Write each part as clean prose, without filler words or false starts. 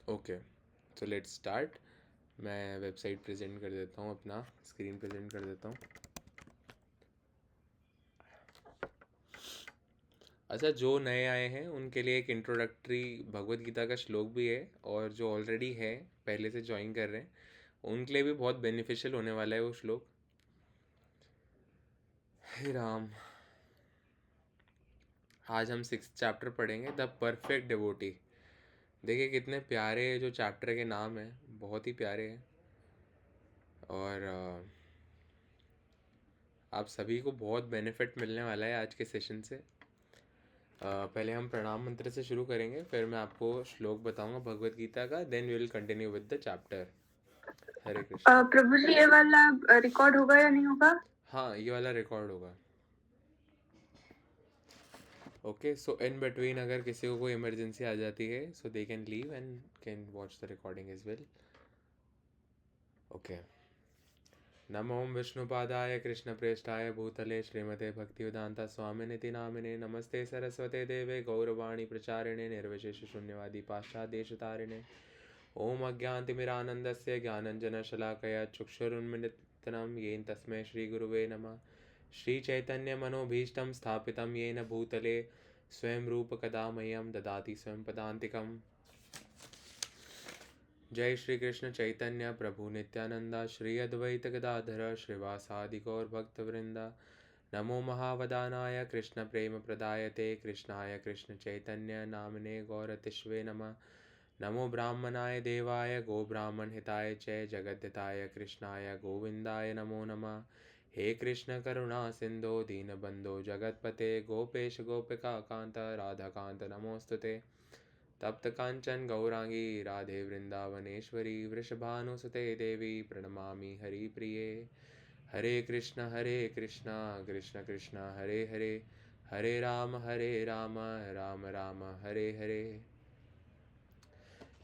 Okay, so let's start. मैं website present कर देता हूँ, अपना स्क्रीन प्रेजेंट कर देता हूँ। अच्छा, जो नए आए हैं उनके लिए एक इंट्रोडक्टरी भगवत गीता का श्लोक भी है, और जो ऑलरेडी है पहले से ज्वाइन कर रहे हैं उनके लिए भी बहुत बेनिफिशियल होने वाला है वो श्लोक। हे राम, आज हम 6th चैप्टर पढ़ेंगे, द परफेक्ट डिवोटी। देखिए कितने प्यारे जो चैप्टर के नाम हैं, बहुत ही प्यारे हैं। और आप सभी को बहुत बेनिफिट मिलने वाला है आज के सेशन से। पहले हम प्रणाम मंत्र से शुरू करेंगे, फिर मैं आपको श्लोक बताऊंगा भगवत गीता का, then we will continue with the chapter. Hare Krishna. प्रभु जी, ये वाला रिकॉर्ड होगा या नहीं होगा? हाँ, ये वाला रिकॉर्ड होगा। ओके, सो इन बिटवीन अगर किसी को कोई इमरजेंसी आ जाती है, so they can leave and can watch the recording as well. Okay. नमो विष्णुपादाय कृष्णप्रेष्ठाय भूतले श्रीमते भक्तिवेदांता स्वामिनिति नामिने नमस्ते सरस्वते देवे गौरवाणी प्रचारिणे निर्विशेष शून्यवादी पाश्चादेशतारिणे ओम अज्ञानतिमिरानन्दस्य ज्ञानञ्जनशलाकया चक्षुरुन्मिलितं येन तस्मै श्रीगुरुवे नमः। श्रीचैतन्यमनोभीष्टं स्थापितं येन भूतले स्वयं रूपकदा मह्यं ददाति स्वयं पदान्तिकम्। जय श्री कृष्ण चैतन्य प्रभु नित्यानंदा श्री अद्वैत गदाधर श्रीवासादि गौर भक्तवृंदा। नमो महावदानाय कृष्ण प्रेम प्रदायते कृष्णाय कृष्ण चैतन्य नामने गौरतिष्वे नमः। नमो ब्राह्मणाय देवाय गो ब्राह्मण हिताय च जगद्धिताय कृष्णाय गोविंदाय नमो नमः। हे कृष्ण करुणा सिंधो दीनबंधो जगतपते गोपेश गोपिका कांत राधाकांत नमोस्तुते। तप्त कांचन गौरांगी राधे वृंदावनेश्वरी वृषभानुसुते देवी प्रणमामि हरिप्रिये। Hare Krishna Krishna Krishna Hare Hare, Hare Ram Ram Ram Hare Hare.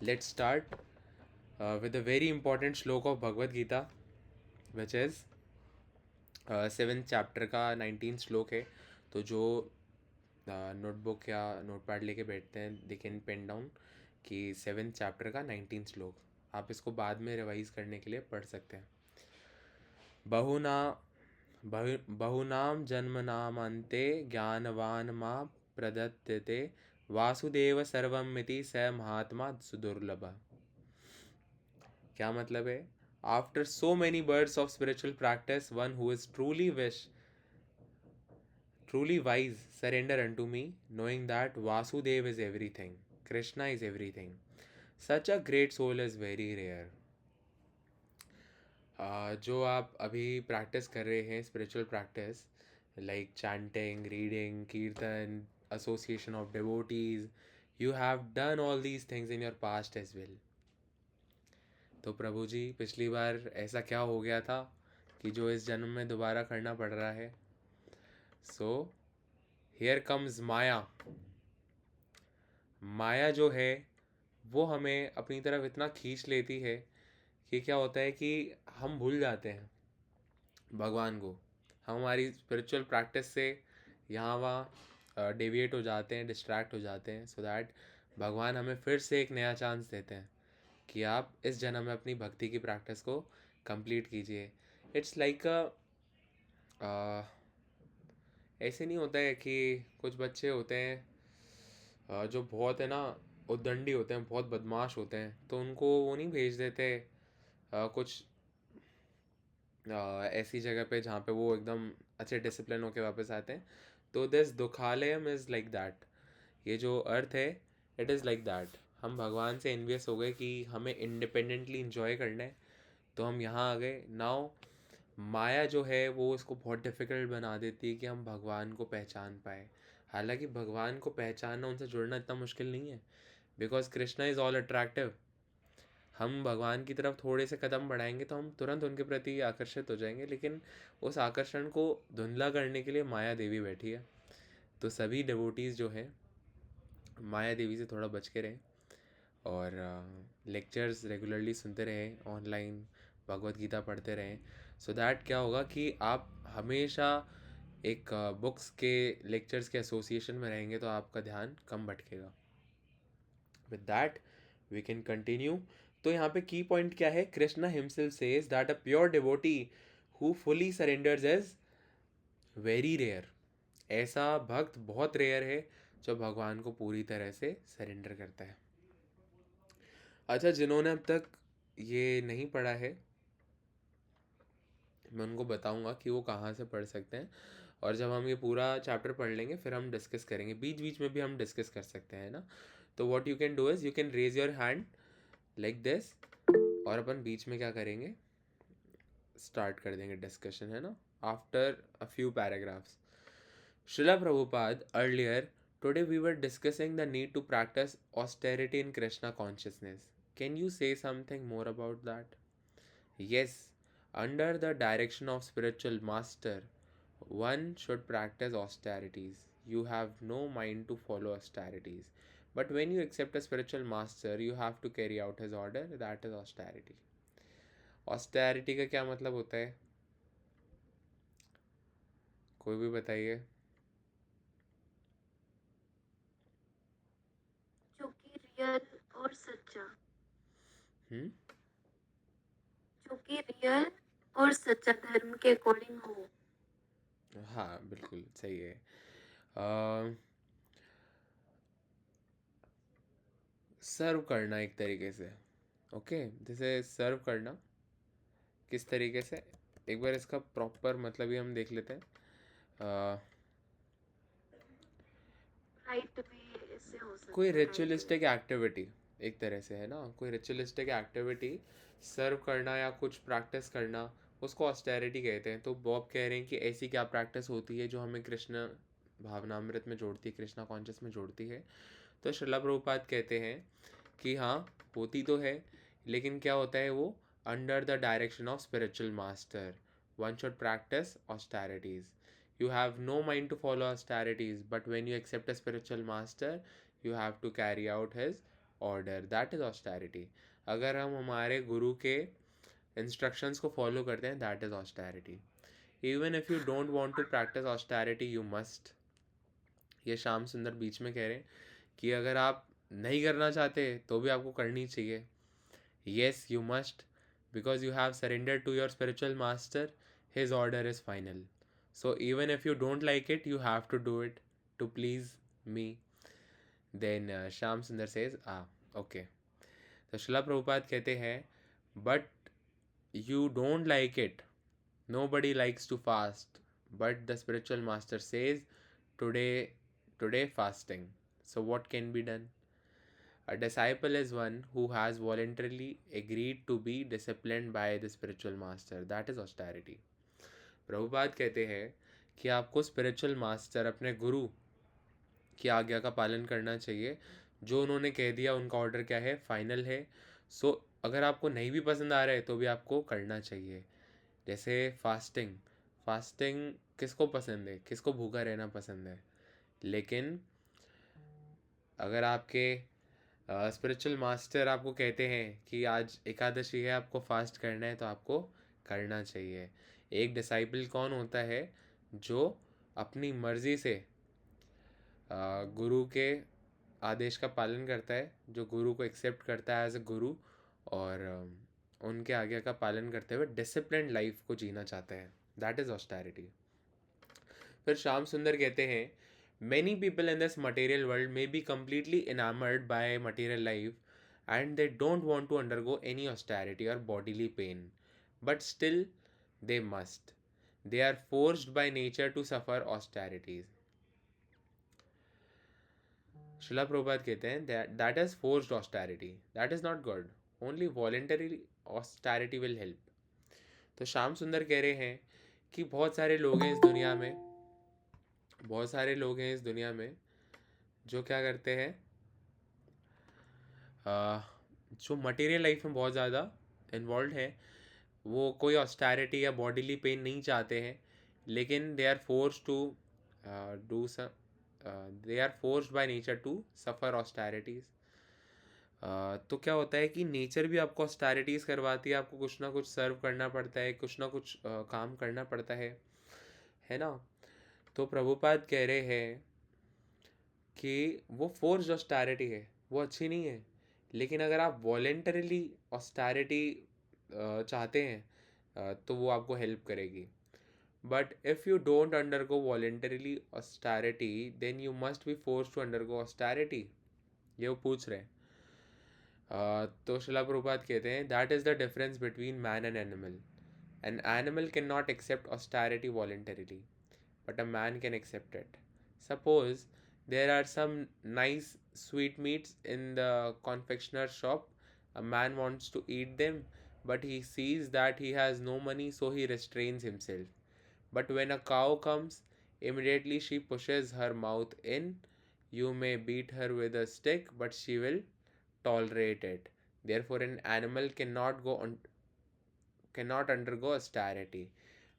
Let's start with a very important shloka of Bhagavad Gita, which is 7th chapter का 19th श्लोक है। तो जो नोटबुक या नोटपैड लेके बैठते हैं, दे कैन पेन डाउन कि 7th चैप्टर का 19th श्लोक। आप इसको बाद में रिवाइज करने के लिए पढ़ सकते हैं। बहुना बहुनाम जन्मनामन्ते ज्ञानवान मां प्रदत्यते वासुदेव सर्वमिति स महात्मा सुदुर्लभ। क्या मतलब है? After so many birds of spiritual practice one who is truly wise surrender unto me, knowing that Vasudev is everything, Krishna is everything. Such a great soul is very rare. जो आप अभी प्रैक्टिस कर रहे हैं, spiritual practice like chanting, reading, kirtan, association of devotees, you have done all these things in your past as well. तो प्रभु जी, पिछली बार ऐसा क्या हो गया था कि जो इस जन्म में दोबारा करना पड़ रहा है? सो हियर कम्स माया। माया जो है वो हमें अपनी तरफ इतना खींच लेती है कि क्या होता है कि हम भूल जाते हैं भगवान को। हम हमारी स्पिरिचुअल प्रैक्टिस से यहाँ वहाँ डेविएट हो जाते हैं, डिस्ट्रैक्ट हो जाते हैं, सो दैट भगवान हमें फिर से एक नया चांस देते हैं कि आप इस जन्म में अपनी भक्ति की प्रैक्टिस को कंप्लीट कीजिए। इट्स लाइक ऐसे नहीं होता है कि कुछ बच्चे होते हैं जो बहुत है ना उद्दंडी होते हैं, बहुत बदमाश होते हैं, तो उनको वो नहीं भेज देते कुछ ऐसी जगह पे जहाँ पे वो एकदम अच्छे डिसिप्लिन होके वापस आते हैं। तो दिस दुखालयम इज़ लाइक दैट। ये जो अर्थ है, इट इज़ लाइक दैट। हम भगवान से एनवियस हो गए कि हमें इंडिपेंडेंटली इंजॉय करना है, तो हम यहाँ आ गए। नाउ माया जो है वो इसको बहुत डिफ़िकल्ट बना देती है कि हम भगवान को पहचान पाए। हालांकि भगवान को पहचानना, उनसे जुड़ना इतना मुश्किल नहीं है, because Krishna is all attractive. हम भगवान की तरफ थोड़े से कदम बढ़ाएंगे तो हम तुरंत उनके प्रति आकर्षित हो जाएंगे, लेकिन उस आकर्षण को धुंधला करने के लिए माया देवी बैठी है। तो सभी डिवोटीज़ जो हैं माया देवी से थोड़ा बच के रहें, और लेक्चर्स रेगुलरली सुनते रहें, ऑनलाइन भगवत गीता पढ़ते रहें। सो दैट क्या होगा कि आप हमेशा एक बुक्स के लेक्चर्स के एसोसिएशन में रहेंगे, तो आपका ध्यान कम भटकेगा। With that we can continue. तो यहाँ पे की पॉइंट क्या है, Krishna himself says that a pure devotee who fully surrenders is very rare. ऐसा भक्त बहुत रेयर है जो भगवान को पूरी तरह से सरेंडर करता है। अच्छा, जिन्होंने अब तक ये नहीं पढ़ा है, मैं उनको बताऊंगा कि वो कहाँ से पढ़ सकते हैं, और जब हम ये पूरा चैप्टर पढ़ लेंगे फिर हम डिस्कस करेंगे, बीच बीच में भी हम डिस्कस कर सकते हैं ना। तो what you can do is you can raise your hand like this, और अपन बीच में क्या करेंगे, स्टार्ट कर देंगे डिस्कशन, है ना, after a few paragraphs. Srila Prabhupada, earlier today we were discussing the need to practice austerity in Krishna consciousness. Can you say something more about that? Yes, under the direction of spiritual master, one should practice austerities. You have no mind to follow austerities. But when you accept a spiritual master, you have to carry out his order. That is austerity. Austerity का क्या मतलब होता है, कोई भी बताइए। जो कि रियल और सच्चा, हम्म जो कि रियल और सच्चा धर्म के अकॉर्डिंग हो। हाँ, बिल्कुल सही है। सर्व करना एक तरीके से, ओके, जैसे सर्व करना किस तरीके से, एक बार इसका प्रॉपर मतलब ही हम देख लेते हैं। राइट वे से हो सकता कोई है, राइट वे। रिचुअलिस्टिक एक्टिविटी, एक तरह से, है ना, कोई रिचुअलिस्टिक एक्टिविटी सर्व करना या कुछ प्रैक्टिस करना, उसको ऑस्टेरिटी कहते हैं। तो बॉब कह रहे हैं कि ऐसी क्या प्रैक्टिस होती है जो हमें कृष्ण भावनामृत में जोड़ती है, कृष्णा कॉन्शियस में जोड़ती है। तो श्रीला प्रभुपाद कहते हैं कि हाँ, होती तो है, लेकिन क्या होता है वो, under the direction of spiritual master one should practice austerities. You have no mind to follow austerities, but when you accept a spiritual master, you have to carry out his order. That is austerity. अगर हम हमारे गुरु के instructions को follow करते हैं, that is austerity. Even if you don't want to practice austerity, you must. ये श्याम सुंदर बीच में कह रहे हैं कि अगर आप नहीं करना चाहते तो भी आपको करनी चाहिए। Yes, you must, because you have surrendered to your spiritual master. His order is final. So even if you don't like it, you have to do it to please me. Then Sham Sundar says, okay. तो शिला प्रभुपाद कहते हैं, but you don't like it. Nobody likes to fast, but the spiritual master says, today fasting. So what can be done? A disciple is one who has voluntarily agreed to be disciplined by the spiritual master. That is austerity. Prabhupada कहते हैं कि आपको spiritual master, अपने गुरु की आज्ञा का पालन करना चाहिए। जो उन्होंने कह दिया, उनका ऑर्डर क्या है, फाइनल है। सो अगर आपको नहीं भी पसंद आ रहा है तो भी आपको करना चाहिए। जैसे फास्टिंग, फास्टिंग किसको पसंद है, किसको भूखा रहना पसंद है, लेकिन अगर आपके स्पिरिचुअल मास्टर आपको कहते हैं कि आज एकादशी है, आपको फास्ट करना है, तो आपको करना चाहिए। एक डिसाइपल कौन होता है, जो अपनी मर्ज़ी से गुरु के आदेश का पालन करता है, जो गुरु को एक्सेप्ट करता है एज अ गुरु, और उनके आज्ञा का पालन करते हुए डिसिप्लिन्ड लाइफ को जीना चाहता है। That is austerity. फिर श्याम सुंदर कहते हैं, many people in this material world may be completely enamored by material life and they don't want to undergo any austerity or bodily pain, but still they must. They are forced by nature to suffer austerities. Srila Prabhupada कहते हैं that is forced austerity. That is not good. Only voluntary austerity will help. तो श्याम सुंदर कह रहे हैं कि बहुत सारे लोग हैं इस दुनिया में, बहुत सारे लोग हैं इस दुनिया में जो क्या करते हैं, जो मटेरियल लाइफ में बहुत ज़्यादा इन्वॉल्व है, वो कोई ऑस्टेरिटी या बॉडीली पेन नहीं चाहते हैं, लेकिन they are force to do they are forced by nature to suffer austerities. तो क्या होता है कि नेचर भी आपको ऑस्टेरिटीज़ करवाती है, आपको कुछ ना कुछ सर्व करना पड़ता है, कुछ ना कुछ काम करना पड़ता है ना। तो प्रभुपाद कह रहे हैं कि वो फोर्स्ड ऑस्टेरिटी है, वो अच्छी नहीं है, लेकिन अगर आप वॉलेंटरीली ऑस्टैरिटी चाहते हैं तो वो आपको हेल्प करेगी. But if you don't undergo voluntarily austerity then you must be force to undergo austerity. ये वो पूछ रहे हैं. तो शिला प्रभुपाद कहते हैं that is the difference between man and animal. An animal can not accept austerity voluntarily but a man can accept it. Suppose there are some nice sweet meats in the confectioner shop. A man wants to eat them, but he sees that he has no money, so he restrains himself. But when a cow comes, immediately she pushes her mouth in. You may beat her with a stick, but she will tolerate it. Therefore, an animal cannot undergo austerity.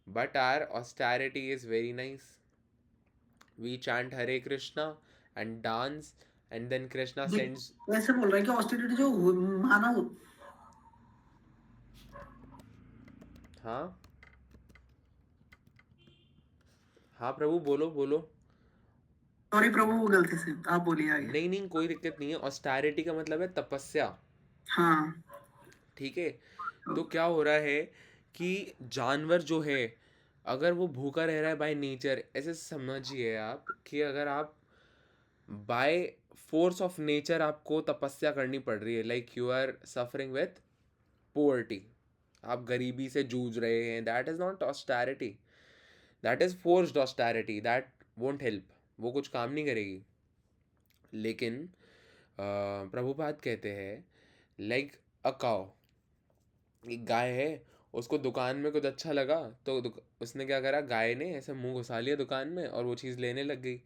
But our austerity is very nice. We chant Hare Krishna and dance, and then Krishna ये sends. ऐसे बोल रहा है कि austerity जो माना हाँ हाँ प्रभु, बोलो बोलो. सॉरी प्रभु, वो गलती से आप बोलिए आगे. नहीं नहीं, कोई दिक्कत नहीं है. ऑस्टैरिटी का मतलब है तपस्या. हाँ. ठीक है. तो क्या हो रहा है कि जानवर जो है, अगर वो भूखा रह रहा है बाय नेचर, ऐसे समझिए आप कि अगर आप बाय फोर्स ऑफ नेचर आपको तपस्या करनी पड़ रही है, like you are suffering with poverty, आप गरीबी से जूझ रहे हैं, that is not austerity, that is forced austerity, that won't help, वो कुछ काम नहीं करेगी. लेकिन प्रभुपाद कहते हैं लाइक अ काउ, एक गाय है, उसको दुकान में कुछ अच्छा लगा तो उसने क्या करा, गाय ने ऐसे मुंह घुसा लिया दुकान में और वो चीज़ लेने लग गई.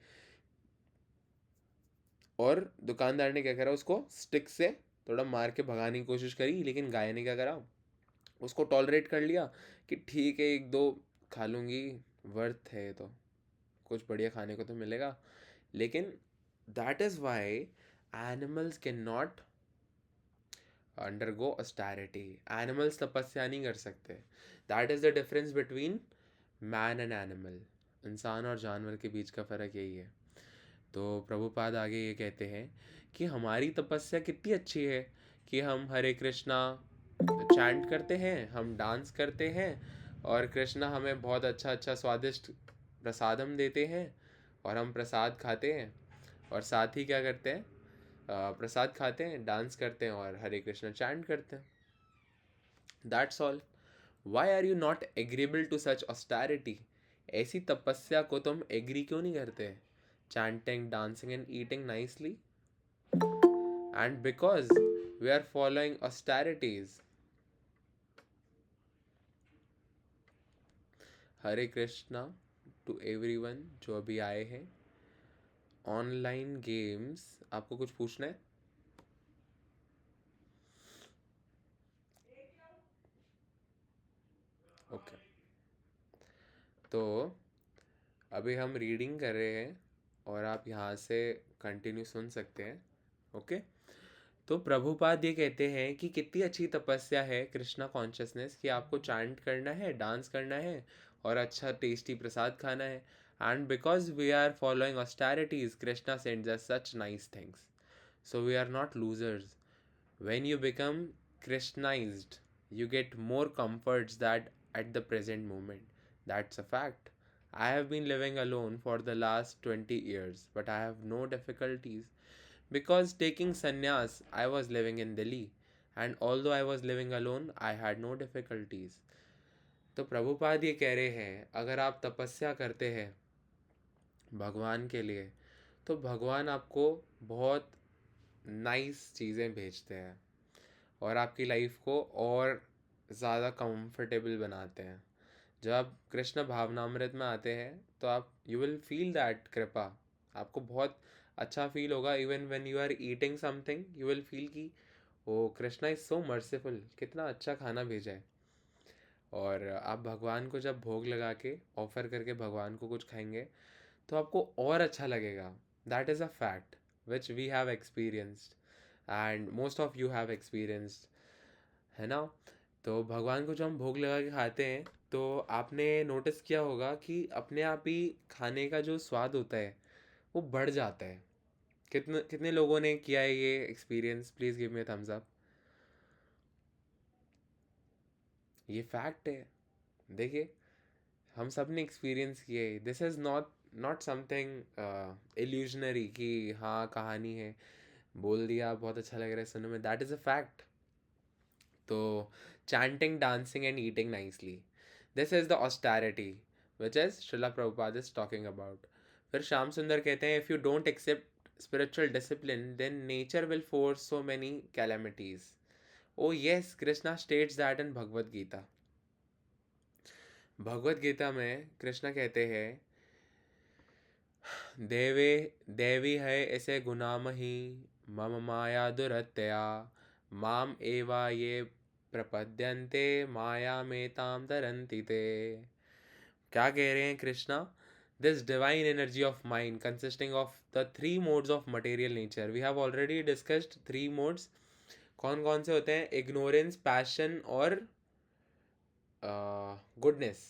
और दुकानदार ने क्या करा, उसको स्टिक से थोड़ा मार के भगाने की कोशिश करी, लेकिन गाय ने क्या करा, उसको टॉलरेट कर लिया कि ठीक है एक दो खा लूँगी, वर्थ है तो कुछ बढ़िया खाने को तो मिलेगा. लेकिन that is why animals can not undergo austerity. Animals तपस्या नहीं कर सकते. That is the difference between man and animal. इंसान और जानवर के बीच का फ़र्क यही है. तो प्रभुपाद आगे ये कहते हैं कि हमारी तपस्या कितनी अच्छी है कि हम हरे कृष्णा चैंट करते हैं, हम डांस करते हैं, और कृष्णा हमें बहुत अच्छा अच्छा स्वादिष्ट प्रसादम देते हैं, और हम प्रसाद खाते हैं, और साथ ही क्या करते हैं, प्रसाद खाते हैं, डांस करते हैं और हरे कृष्णा चैंट करते हैं. That's all. Why are you not agreeable to such austerity? ऐसी तपस्या को तुम एग्री क्यों नहीं करते? chanting, dancing, and eating nicely. And because we are following austerities. Hare Krishna to everyone जो अभी आए हैं. ऑनलाइन गेम्स, आपको कुछ पूछना है? ओके. तो अभी हम रीडिंग कर रहे हैं और आप यहाँ से कंटिन्यू सुन सकते हैं. ओके. तो प्रभुपाद ये कहते हैं कि कितनी अच्छी तपस्या है कृष्णा कॉन्शियसनेस, कि आपको चैंट करना है, डांस करना है और अच्छा टेस्टी प्रसाद खाना है. And because we are following austerities, Krishna sends us such nice things. So we are not losers. When you become Krishnaized you get more comforts that at the present moment. That's a fact. I have been living alone for the last 20 years, but I have no difficulties. Because taking sannyas, I was living in Delhi, and although I was living alone, I had no difficulties. तो प्रभुपाद ये कह रहे हैं अगर आप तपस्या करते हैं भगवान के लिए, तो भगवान आपको बहुत नाइस चीज़ें भेजते हैं और आपकी लाइफ को और ज़्यादा कंफर्टेबल बनाते हैं. जब आप कृष्ण भावनामृत में आते हैं तो आप यू विल फील दैट कृपा, आपको बहुत अच्छा फील होगा. Even when you are eating something you will feel कि oh Krishna is so merciful, कितना अच्छा खाना भेजा है. और आप भगवान को जब भोग लगा के ऑफ़र करके भगवान को कुछ खाएंगे तो आपको और अच्छा लगेगा. That is a fact which we have experienced and most of you have experienced, है ना. तो भगवान को जो हम भोग लगा के खाते हैं तो आपने नोटिस किया होगा कि अपने आप ही खाने का जो स्वाद होता है वो बढ़ जाता है. कितने कितने लोगों ने किया है ये experience? Please give me thumbs up. ये फैक्ट है। देखिए, हम सब ने एक्सपीरियंस किए। This is not not something illusionary कि हाँ कहानी है, बोल दिया, बहुत अच्छा लग रहा है सुनने में, दैट इज़ अ फैक्ट। तो chanting, dancing and eating nicely, this is the austerity which is Srila Prabhupada is talking about. फिर श्याम सुंदर कहते हैं, if you don't accept spiritual discipline then nature will force so many calamities. Oh yes, Krishna states that in Bhagavad Gita. Bhagavad Gita में कृष्ण कहते हैं, देवे देवी है ऐसे गुनाम ही, मम माया दुरत्यया, माम एवा ये प्रपद्यन्ते माया में ताम तरन्ति ते। क्या कह रहे हैं Krishna? This divine energy of mind consisting of the three modes of material nature, we have already discussed three modes. कौन कौन से होते हैं? इग्नोरेंस, पैशन और गुडनेस।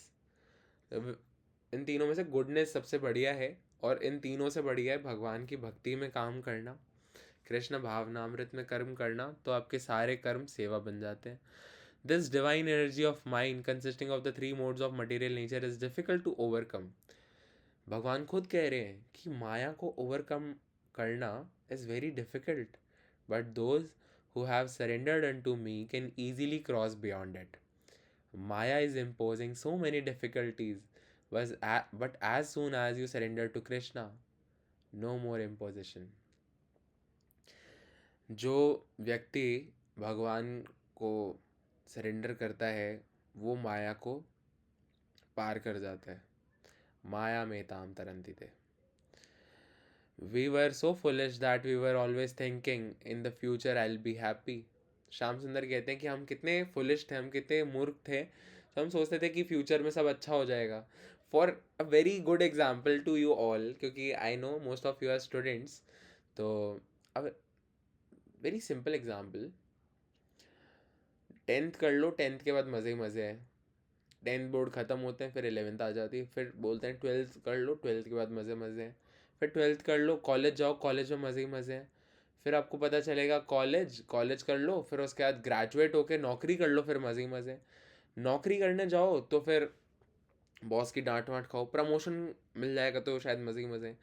इन तीनों में से गुडनेस सबसे बढ़िया है, और इन तीनों से बढ़िया है भगवान की भक्ति में काम करना, कृष्ण भावनामृत में कर्म करना, तो आपके सारे कर्म सेवा बन जाते हैं। This divine energy of mind consisting of the three modes of material nature is difficult to overcome. भगवान खुद कह रहे हैं कि माया को ओवरकम करना is very difficult, but those who have surrendered unto me can easily cross beyond it. Maya is imposing so many difficulties, but as soon as you surrender to Krishna, no more imposition. जो व्यक्ति भगवान को surrender करता है वो माया को पार कर जाता है। माया में ताम तरंती थे। We were so foolish that we were always thinking in the future I'll be happy. Shyam सुंदर कहते हैं कि हम कितने फुलिश थे, हम कितने मूर्ख थे, तो हम सोचते थे कि फ्यूचर में सब अच्छा हो जाएगा। For a very good example to you all, क्योंकि I know most of you are students, तो अब वेरी सिंपल एग्जाम्पल, 10th कर लो, 10th के बाद मज़े ही मज़े हैं। 10th बोर्ड ख़त्म होते हैं, फिर 11th आ जाती है, फिर बोलते हैं 12th कर लो, 12th के बाद मज़े मज़े हैं। फिर 12th कर लो, कॉलेज जाओ, कॉलेज में मज़े ही मज़े हैं। फिर आपको पता चलेगा कॉलेज कॉलेज कर लो, फिर उसके बाद ग्रेजुएट होके नौकरी कर लो, फिर मज़े ही मज़े हैं। नौकरी करने जाओ तो फिर बॉस की डांट वांट खाओ, प्रमोशन मिल जाएगा तो शायद मज़े ही मज़े हैं।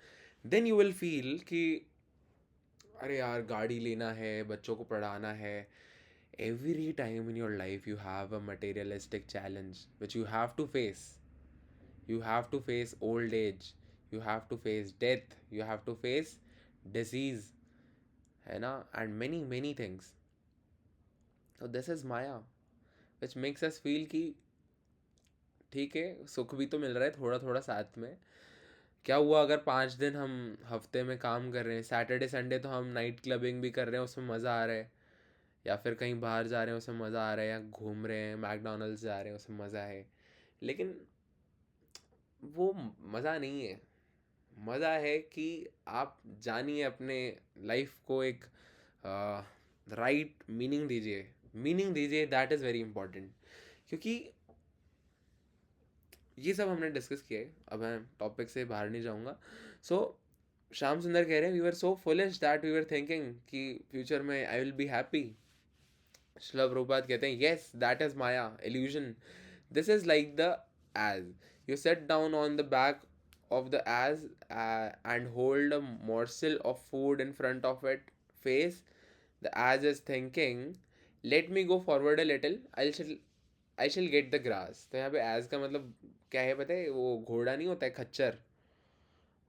देन यू विल फील कि अरे यार गाड़ी लेना है, बच्चों को पढ़ाना है। Every time in your life you have a materialistic challenge which you have to face. You have to face old age, you have to face death, you have to face disease, है ना, and many many things. So this is Maya which makes us feel कि ठीक है, सुख भी तो मिल रहा है थोड़ा थोड़ा साथ में। क्या हुआ अगर 5 दिन हम हफ्ते में काम कर रहे हैं, सैटरडे संडे तो हम नाइट क्लबिंग भी कर रहे हैं, उसमें मज़ा आ रहा है, या फिर कहीं बाहर जा रहे हैं उसमें मज़ा आ रहा है, या घूम रहे हैं मैकडोनल्ड्स जा रहे हैं उसमें मज़ा है, लेकिन वो मज़ा नहीं है। मज़ा है कि आप जानिए अपने लाइफ को एक राइट मीनिंग दीजिए, मीनिंग दीजिए, दैट इज़ वेरी इंपॉर्टेंट। क्योंकि ये सब हमने डिस्कस किया है, अब मैं टॉपिक से बाहर नहीं जाऊँगा। सो श्याम सुंदर कह रहे हैं we were so foolish that we were thinking कि फ्यूचर में I will be happy. Srila Prabhupada कहते हैं yes, that is Maya, illusion. This is like the as. You sit down on the back of the as and hold a morsel of food in front of it face. The as is thinking, let me go forward a little, I shall get the grass. तो यहाँ पे as का मतलब क्या है पता है? वो घोड़ा नहीं होता है, खच्चर,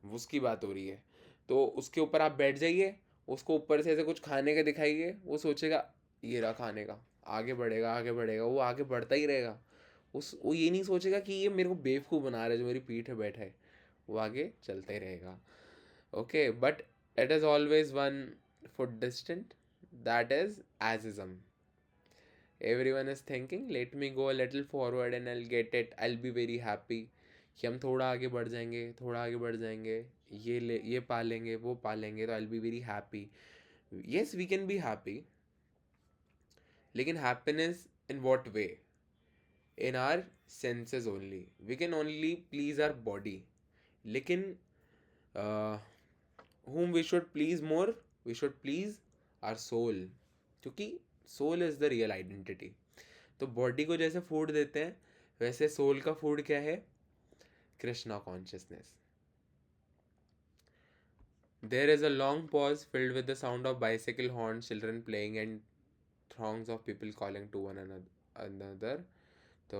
उसकी बात हो रही है। तो उसके ऊपर आप बैठ जाइए, उसको ऊपर से ऐसे कुछ खाने का दिखाइए, वो सोचेगा ये रहा खाने का, आगे बढ़ेगा आगे बढ़ेगा, वो आगे बढ़ता ही रहेगा। वो ये नहीं सोचेगा कि ये मेरे को बेवकूफ़ बना रहा है जो मेरी पीठ पे बैठा है, वो आगे चलता ही रहेगा। Okay, but it is always one foot distant, that is ageism. Everyone is thinking let me go a little forward and I'll get it, I'll be very happy, कि हम थोड़ा आगे बढ़ जाएंगे, थोड़ा आगे बढ़ जाएंगे, ये पा लेंगे, वो पा लेंगे, तो I'll be very happy. Yes, we can be happy, लेकिन happiness in what way? In our senses only. We can only please our body, लेकिन whom we should please more, we should please our soul, क्योंकि soul is the real identity. तो body को जैसे food देते हैं वैसे soul का food क्या है? Krishna consciousness. There is a long pause filled with the sound of bicycle horns, children playing, and throngs of people calling to one another. तो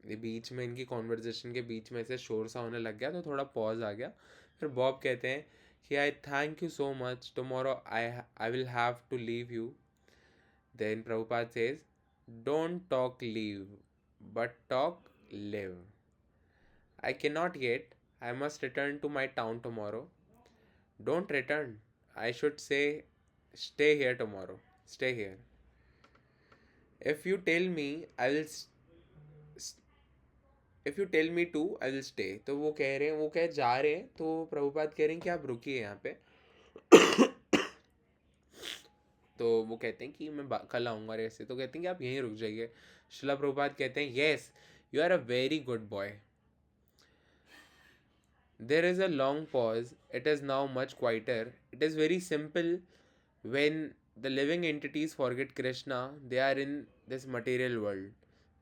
ये बीच में इनकी कॉन्वर्जेशन के बीच में ऐसे शोर सा होने लग गया तो थोड़ा पॉज आ गया. फिर बॉब कहते हैं कि I thank you so much, tomorrow I will have to leave you. Then Prabhupada says, don't talk leave but talk live. I cannot yet. I must return to my town tomorrow. Don't return. I should say, stay here tomorrow. Stay here. If you tell me, I will. If you tell me to, I will stay. तो वो कह रहे हैं, वो कह जा रहे हैं, तो प्रभुपाद कह रहे हैं कि आप रुकिए यहाँ पे. तो वो कहते हैं कि मैं कल आऊँगा ऐसे. तो कहते हैं कि आप यहीं रुक जाइए. शिला प्रभुपाद कहते हैं, yes, you are a very good boy. There is a long pause. It is now much quieter. It is very simple. When the living entities forget Krishna, they are in this material world.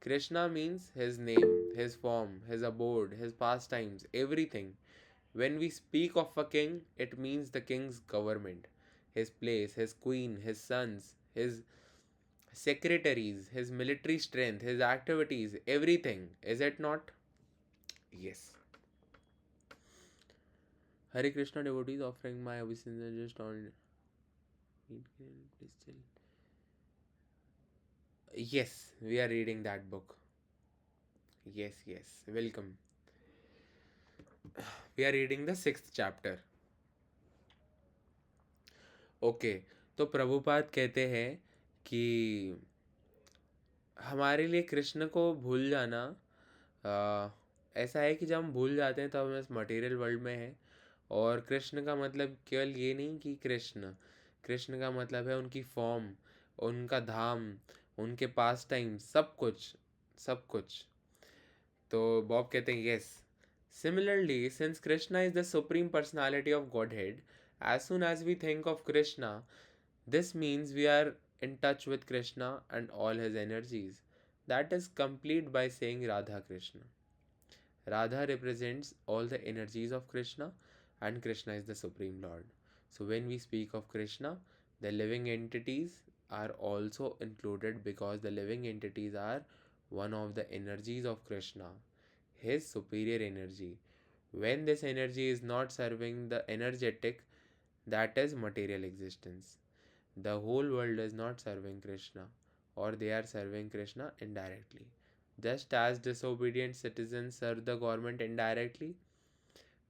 Krishna means his name, his form, his abode, his pastimes, everything. When we speak of a king, it means the king's government, his place, his queen, his sons, his secretaries, his military strength, his activities, everything. Is it not? Yes. Hare Krishna devotees offering my obeisance just on. Yes, we are reading that book. Yes, welcome. We are reading the 6th chapter. Okay, तो प्रभुपाद कहते हैं कि हमारे लिए कृष्ण को भूल जाना ऐसा है कि जब हम भूल जाते हैं तो हम इस मटेरियल वर्ल्ड में हैं. और कृष्ण का मतलब केवल ये नहीं कि कृष्ण का मतलब है उनकी फॉर्म, उनका धाम, उनके पास टाइम, सब कुछ. तो बॉब कहते हैं yes. Similarly, since Krishna is the supreme personality of godhead, as soon as we think of Krishna, this means we are in touch with Krishna and all his energies. That is complete by saying Radha Krishna. Radha represents all the energies of Krishna and Krishna is the Supreme Lord. So when we speak of Krishna, the living entities are also included because the living entities are one of the energies of Krishna, his superior energy. When this energy is not serving the energetic, that is material existence. The whole world is not serving Krishna, or they are serving Krishna indirectly. Just as disobedient citizens serve the government indirectly,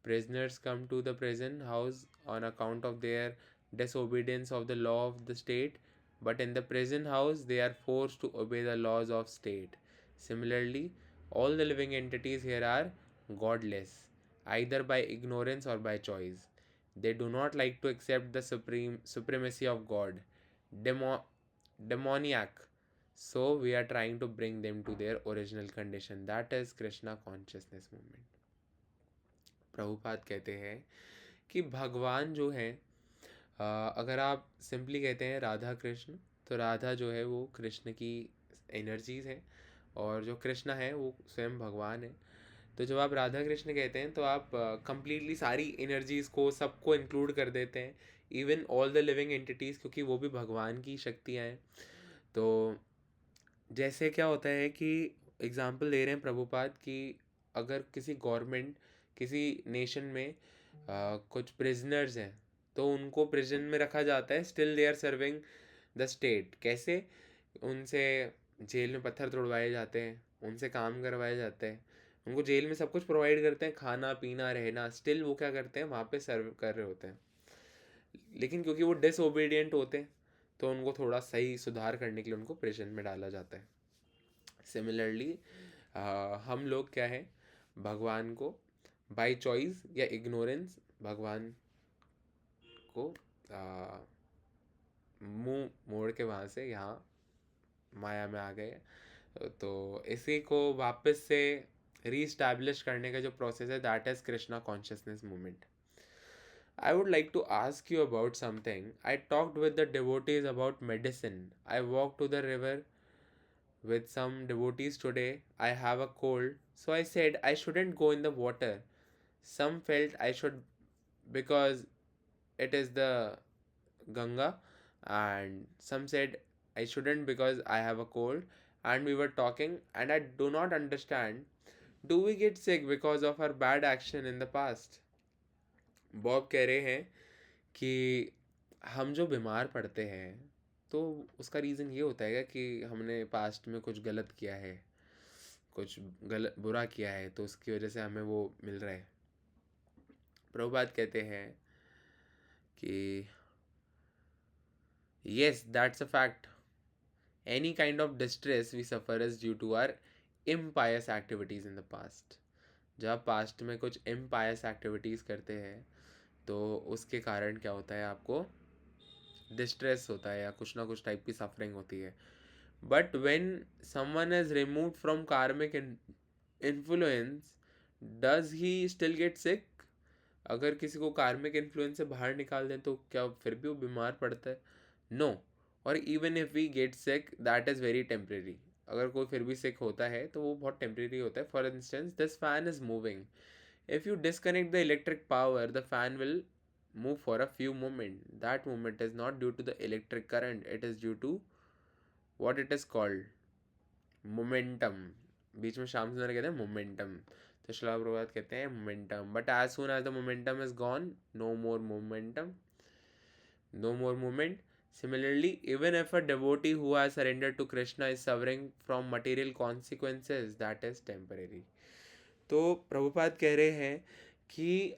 prisoners come to the prison house on account of their disobedience of the law of the state, but in the prison house they are forced to obey the laws of state. Similarly, all the living entities here are godless, either by ignorance or by choice. They do not like to accept the supremacy of God. Demoniac. So we are trying to bring them to their original condition. That is Krishna consciousness movement. Prabhupada कहते हैं कि भगवान जो है, अगर आप simply कहते हैं राधा कृष्ण, तो राधा जो है वो कृष्ण की एनर्जीज है और जो कृष्ण है वो स्वयं भगवान है. तो जब आप राधा कृष्ण कहते हैं तो आप कंप्लीटली सारी एनर्जीज़ को, सबको इंक्लूड कर देते हैं, even all the living entities, क्योंकि वो भी भगवान की शक्तियाँ हैं. तो जैसे क्या होता है कि एग्जांपल दे रहे हैं प्रभुपाद कि अगर किसी गवर्नमेंट, किसी नेशन में कुछ प्रिजनर्स हैं तो उनको प्रिजन में रखा जाता है, still they are serving the state. कैसे? उनसे जेल में पत्थर तोड़वाए जाते हैं, उनसे काम करवाए जाते हैं, उनको जेल में सब कुछ प्रोवाइड करते हैं, खाना पीना रहना, स्टिल वो क्या करते हैं, वहाँ पे सर्व कर रहे होते हैं. लेकिन क्योंकि वो डिसओबीडियंट होते हैं तो उनको थोड़ा सही सुधार करने के लिए उनको प्रिजन में डाला जाता है. सिमिलरली हम लोग क्या है, भगवान को बाय चॉइस या इग्नोरेंस भगवान को मुंह मोड़ के वहाँ से यहाँ माया में आ गए. तो इसी को वापस से रीस्टैब्लिश करने का जो प्रोसेस है, that is Krishna consciousness movement. I would like to ask you about something. I talked with the devotees about medicine. I walked to the river with some devotees today. I have a cold, so I said I shouldn't go in the water. Some felt I should because it is the Ganga, and some said I shouldn't because I have a cold. And we were talking, and I do not understand. Do we get sick because of our bad action in the past? Bob कह रहे हैं कि हम जो बीमार पड़ते हैं तो उसका रीज़न ये होता है कि हमने पास्ट में कुछ गलत किया है, कुछ गलत बुरा किया है, तो उसकी वजह से हमें वो मिल रहा है। प्रभुपाद कहते हैं कि yes, that's a fact. Any kind of distress we suffer is due to our impious activities in the past. जब आप पास्ट में कुछ impious activities करते हैं तो उसके कारण क्या होता है, आपको डिस्ट्रेस होता है या कुछ ना कुछ टाइप की सफरिंग होती है. But when someone is remove from karmic influence, does he still get sick? अगर किसी को कार्मिक इन्फ्लुएंस से बाहर निकाल दें तो क्या फिर भी वो बीमार पड़ता है? नो. और even if we get sick, that is very temporary. अगर कोई फिर भी सिक होता है तो वो बहुत टेम्प्रेरी होता है. For instance, this fan is moving. If you disconnect the electric power, the fan will move for a few moments. That movement is not due to the electric current, it is due to what it is called momentum. बीच में श्याम सुंदर कहते हैं momentum, तो शिला प्रभात कहते हैं momentum. But as soon as the momentum is gone, no more momentum, no more movement. Similarly, even if a devotee who has surrendered to Krishna is suffering from material consequences, that is temporary. तो प्रभुपाद कह रहे हैं कि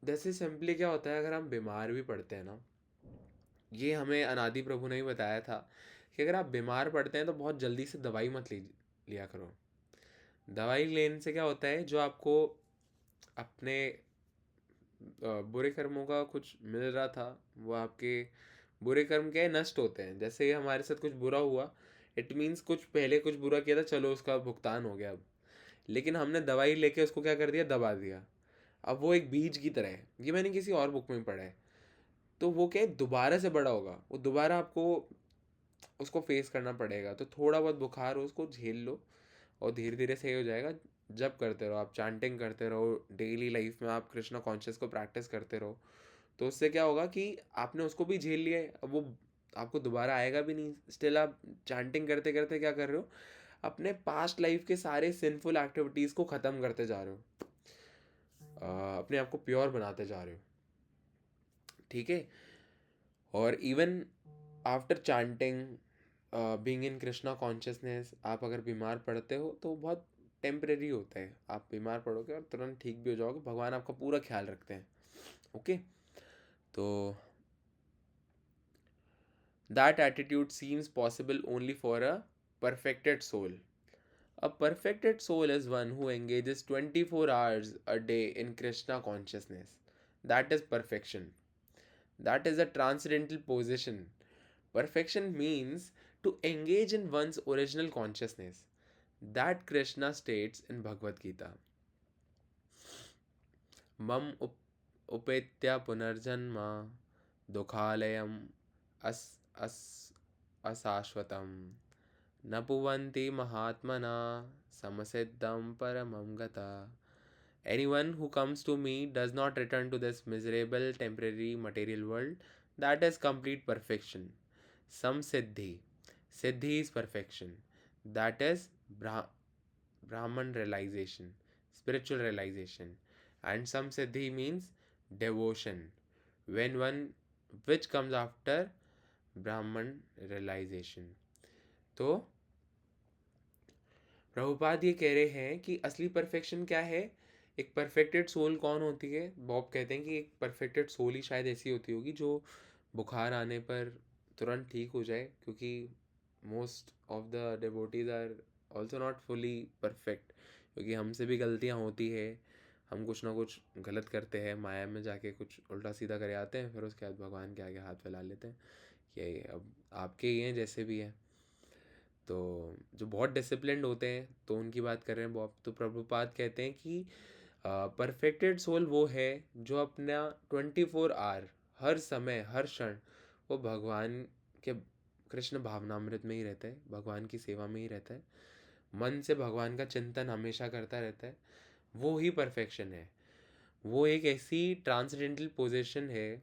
जैसे simply क्या होता है, अगर हम बीमार भी पड़ते हैं ना, ये हमें अनादि प्रभु ने ही बताया था कि अगर आप बीमार पड़ते हैं तो बहुत जल्दी से दवाई मत लिया करो. दवाई लेने से क्या होता है, जो आपको अपने बुरे कर्मों का कुछ मिल रहा था, वो आपके बुरे कर्म क्या है, नष्ट होते हैं. जैसे हमारे साथ कुछ बुरा हुआ, इट मीन्स कुछ पहले कुछ बुरा किया था, चलो उसका भुगतान हो गया अब. लेकिन हमने दवाई लेके उसको क्या कर दिया, दबा दिया. अब वो एक बीज की तरह है, ये मैंने किसी और बुक में पढ़ा है. तो वो क्या है, दोबारा से बड़ा होगा, वो दोबारा आपको उसको फेस करना पड़ेगा. तो थोड़ा बहुत बुखार हो, उसको झेल लो और धीरे धीरे सही हो जाएगा. जब करते रहो, आप चांटिंग करते रहो, डेली लाइफ में आप कृष्णा कॉन्शियस को प्रैक्टिस करते रहो, तो उससे क्या होगा कि आपने उसको भी झेल लिया है, अब वो आपको दोबारा आएगा भी नहीं. स्टिल आप चांटिंग करते करते क्या कर रहे हो, अपने पास्ट लाइफ के सारे सिंफुल एक्टिविटीज़ को ख़त्म करते जा रहे हो, अपने आप को प्योर बनाते जा रहे हो. ठीक है. और even after chanting, being in Krishna consciousness, आप अगर बीमार पड़ते हो तो बहुत टेम्परेरी होता है. आप बीमार पड़ोगे और तुरंत ठीक भी हो जाओगे, भगवान आपका पूरा ख्याल रखते हैं. ओके. तो that attitude seems possible only for a perfected soul. A perfected soul is one who engages 24 hours a day in Krishna consciousness. That is perfection. That is a transcendental position. Perfection means to engage in one's original consciousness. That Krishna states in Bhagavad Gita. Mam upetya punarjanma dukhalayam as asashvatam Napuvanti Mahatmana Samasiddham Paramam Gata. Anyone who comes to me does not return to this miserable temporary material world. That is complete perfection. Samsiddhi. Siddhi is perfection. That is Brahman realization, spiritual realization. And Samsiddhi means devotion. When one, which comes after Brahman realization. तो प्रभुपाद ये कह रहे हैं कि असली perfection क्या है, एक परफेक्टेड सोल कौन होती है. बॉब कहते हैं कि एक परफेक्टेड सोल ही शायद ऐसी होती होगी जो बुखार आने पर तुरंत ठीक हो जाए, क्योंकि most of the devotees are also not fully perfect, क्योंकि हमसे भी गलतियाँ होती है. हम कुछ ना कुछ गलत करते हैं, माया में जाके कुछ उल्टा सीधा करे आते हैं, फिर उसके बाद भगवान के आगे हाथ फैला लेते हैं कि अब आपके ही हैं जैसे भी हैं. तो जो बहुत डिसिप्लिन्ड होते हैं तो उनकी बात कर रहे हैं बॉब. तो प्रभुपाद कहते हैं कि परफेक्टेड सोल वो है जो अपना 24 आवर हर समय हर क्षण वो भगवान के कृष्ण भावनामृत में ही रहता है, भगवान की सेवा में ही रहता है, मन से भगवान का चिंतन हमेशा करता रहता है। वो ही परफेक्शन है। वो एक ऐसी ट्रांसडेंटल पोजीशन है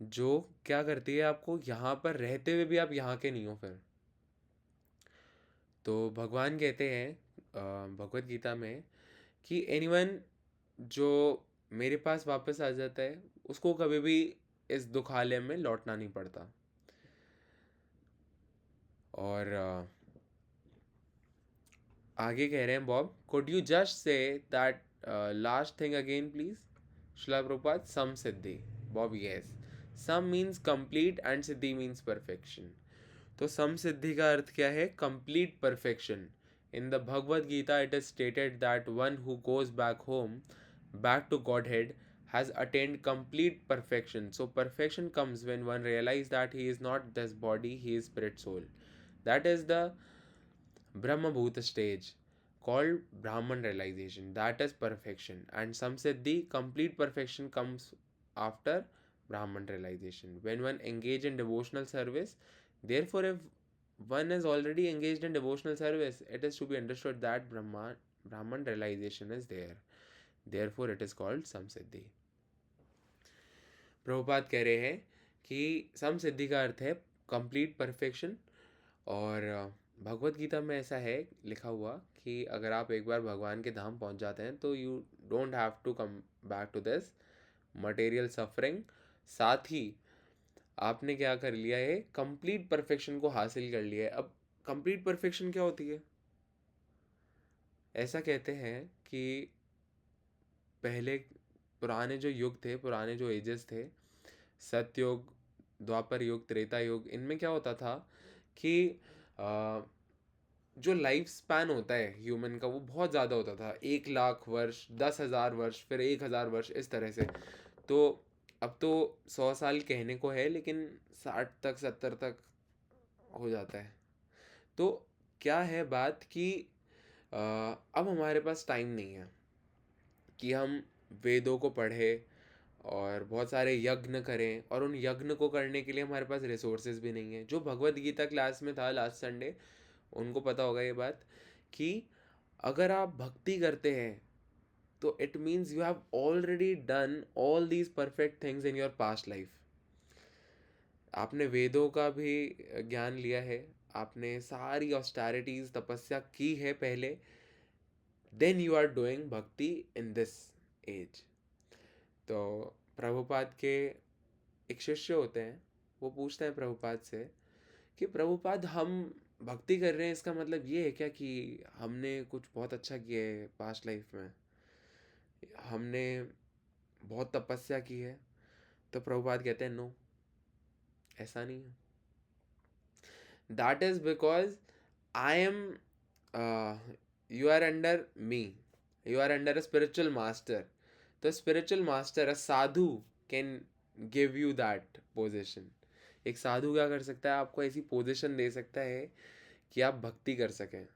जो क्या करती है, आपको यहाँ पर रहते हुए भी आप यहाँ के नहीं हो फिर। तो भगवान कहते हैं भगवत गीता में कि एनीवन जो मेरे पास वापस आ जाता है उसको कभी भी इस दुखालय में लौटना नहीं पड़ता। और आगे कह रहे हैं Bob, could you just say that last thing again please? Srila Prabhupada, सम सिद्धि। बॉब, यस, सम मीन्स कंप्लीट एंड सिद्धि मीन्स परफेक्शन। तो सम सिद्धि का अर्थ क्या है? Complete perfection. In the Bhagavad Gita it is stated that one who goes back home, back to Godhead, has attained complete perfection. So perfection comes when one realizes that he is not this body, he is spirit soul. That is the Brahma Bhuta stage called Brahman realization. That is perfection. And Samsiddhi, complete perfection comes after Brahman realization. When one engage in devotional service, therefore if one is already engaged in devotional service, it is to be understood that Brahman realization is there. Therefore it is called समसिद्धि। प्रभुपाद कह रहे हैं कि समसिद्धि का अर्थ है complete perfection. और भगवत गीता में ऐसा है लिखा हुआ कि अगर आप एक बार भगवान के धाम पहुंच जाते हैं तो you don't have to come back to this material suffering. साथ ही आपने क्या कर लिया है? कंप्लीट परफेक्शन को हासिल कर लिया है। अब कंप्लीट परफेक्शन क्या होती है? ऐसा कहते हैं कि पहले पुराने जो युग थे, पुराने जो एजेस थे, सतयुग, द्वापर युग, त्रेता युग, इनमें क्या होता था कि जो लाइफ स्पैन होता है ह्यूमन का वो बहुत ज़्यादा होता था। 1 लाख वर्ष, 10,000 वर्ष, फिर 1,000 वर्ष, इस तरह से। तो अब तो 100 साल कहने को है लेकिन 60 तक 70 तक हो जाता है। तो क्या है बात कि अब हमारे पास टाइम नहीं है कि हम वेदों को पढ़ें और बहुत सारे यज्ञ करें, और उन यज्ञ को करने के लिए हमारे पास रिसोर्सेज भी नहीं है। जो भगवत गीता क्लास में था लास्ट संडे, उनको पता होगा ये बात कि अगर आप भक्ति करते हैं तो it means you have already done all these perfect things in your past life. आपने वेदों का भी ज्ञान लिया है, आपने सारी ऑस्टेरिटीज तपस्या की है पहले, देन यू आर डूइंग भक्ति इन दिस एज। तो प्रभुपाद के एक शिष्य होते हैं, वो पूछते हैं प्रभुपाद से कि प्रभुपाद, हम भक्ति कर रहे हैं, इसका मतलब ये है क्या कि हमने कुछ बहुत अच्छा किया है पास्ट लाइफ में, हमने बहुत तपस्या की है? तो प्रभुपाद कहते हैं नो, ऐसा नहीं है। That is because I am you are under me, you are under a spiritual master. तो spiritual master, a sadhu, can give you that position. एक साधु क्या कर सकता है? आपको ऐसी पोजीशन दे सकता है कि आप भक्ति कर सकें।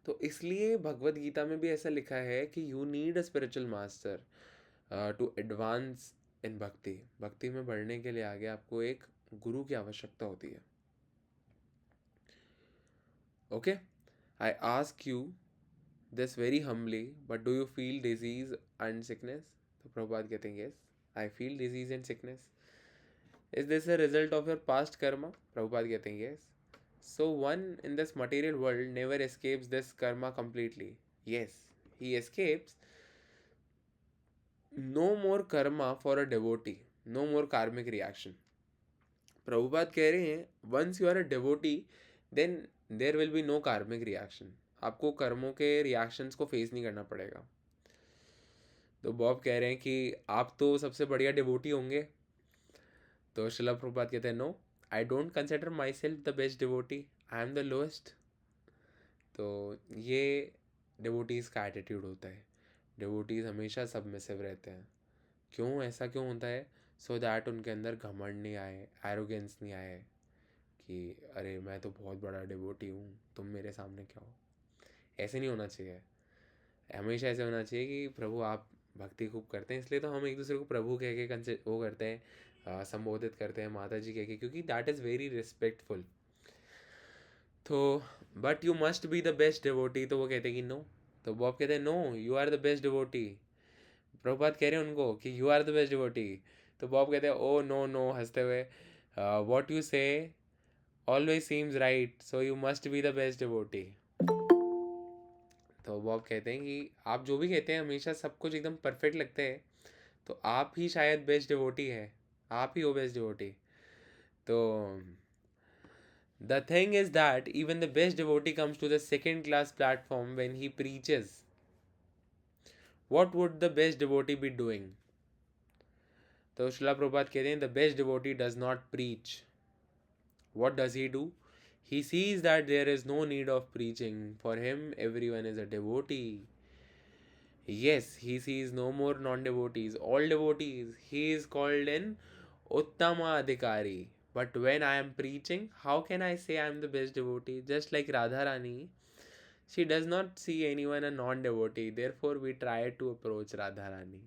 तो इसलिए भगवत गीता में भी ऐसा लिखा है कि you need a spiritual master to advance in bhakti. भक्ति में बढ़ने के लिए आगे आपको एक गुरु की आवश्यकता होती है। Okay, I ask you this very humbly, but do you feel disease and sickness? तो प्रभुपाद कहते हैं yes, I feel disease and sickness. Is this a result of your past karma? Prabhupada कहते हैं yes. So one in this material world never escapes this karma completely. Yes, he escapes. No more karma for a devotee. No more karmic reaction. Prabhupada कह रहे हैं once you are a devotee, then there will be no karmic reaction. आपको कर्मों के reactions को face नहीं करना पड़ेगा। तो बॉब कह रहे हैं कि आप तो सबसे बढ़िया डिवोटी होंगे। तो शिला प्रभुपाद कहते हैं no, I don't consider myself the best devotee, I am the lowest. तो ये डिवोटीज़ का एटीट्यूड होता है। डिवोटीज़ हमेशा सबमिसिव रहते हैं। क्यों? ऐसा क्यों होता है? सो दैट उनके अंदर घमंड नहीं आए, एरोगेंस नहीं आए कि अरे मैं तो बहुत बड़ा डिवोटी हूँ, तुम मेरे सामने क्या हो। ऐसे नहीं होना चाहिए। हमेशा ऐसे होना चाहिए कि प्रभु आप भक्ति खूब करते हैं, इसलिए तो हम एक दूसरे को प्रभु कह के वो करते हैं, संबोधित करते हैं माता जी कह के, क्योंकि दैट इज़ वेरी रिस्पेक्टफुल। तो but you must be the best devotee, तो वो कहते हैं कि नो। तो बॉब कहते हैं no, you are the best devotee. Prabhupada कह रहे हैं उनको कि you are the best devotee. तो बॉब कहते हैं ओ नो नो, हंसते हुए, what you say always seems right, so you must be the best devotee. तो बॉब कहते हैं कि आप जो भी कहते हैं हमेशा सब कुछ एकदम परफेक्ट लगते हैं, तो आप ही शायद बेस्ट डिवोटी है, आप ही हो बेस्ट डिवोटी। तो the thing is that even the best devotee comes to the second class platform when he preaches. What would the best devotee be doing? तो श्रीला प्रभुपाद कहते हैं the best devotee does not preach. What does he do? He sees that there is no need of preaching. For him, everyone is a devotee. Yes, he sees no more non-devotees, all devotees. He is called an Uttama Adhikari. But when I am preaching, how can I say I am the best devotee? Just like Radharani, she does not see anyone a non-devotee. Therefore, we try to approach Radharani.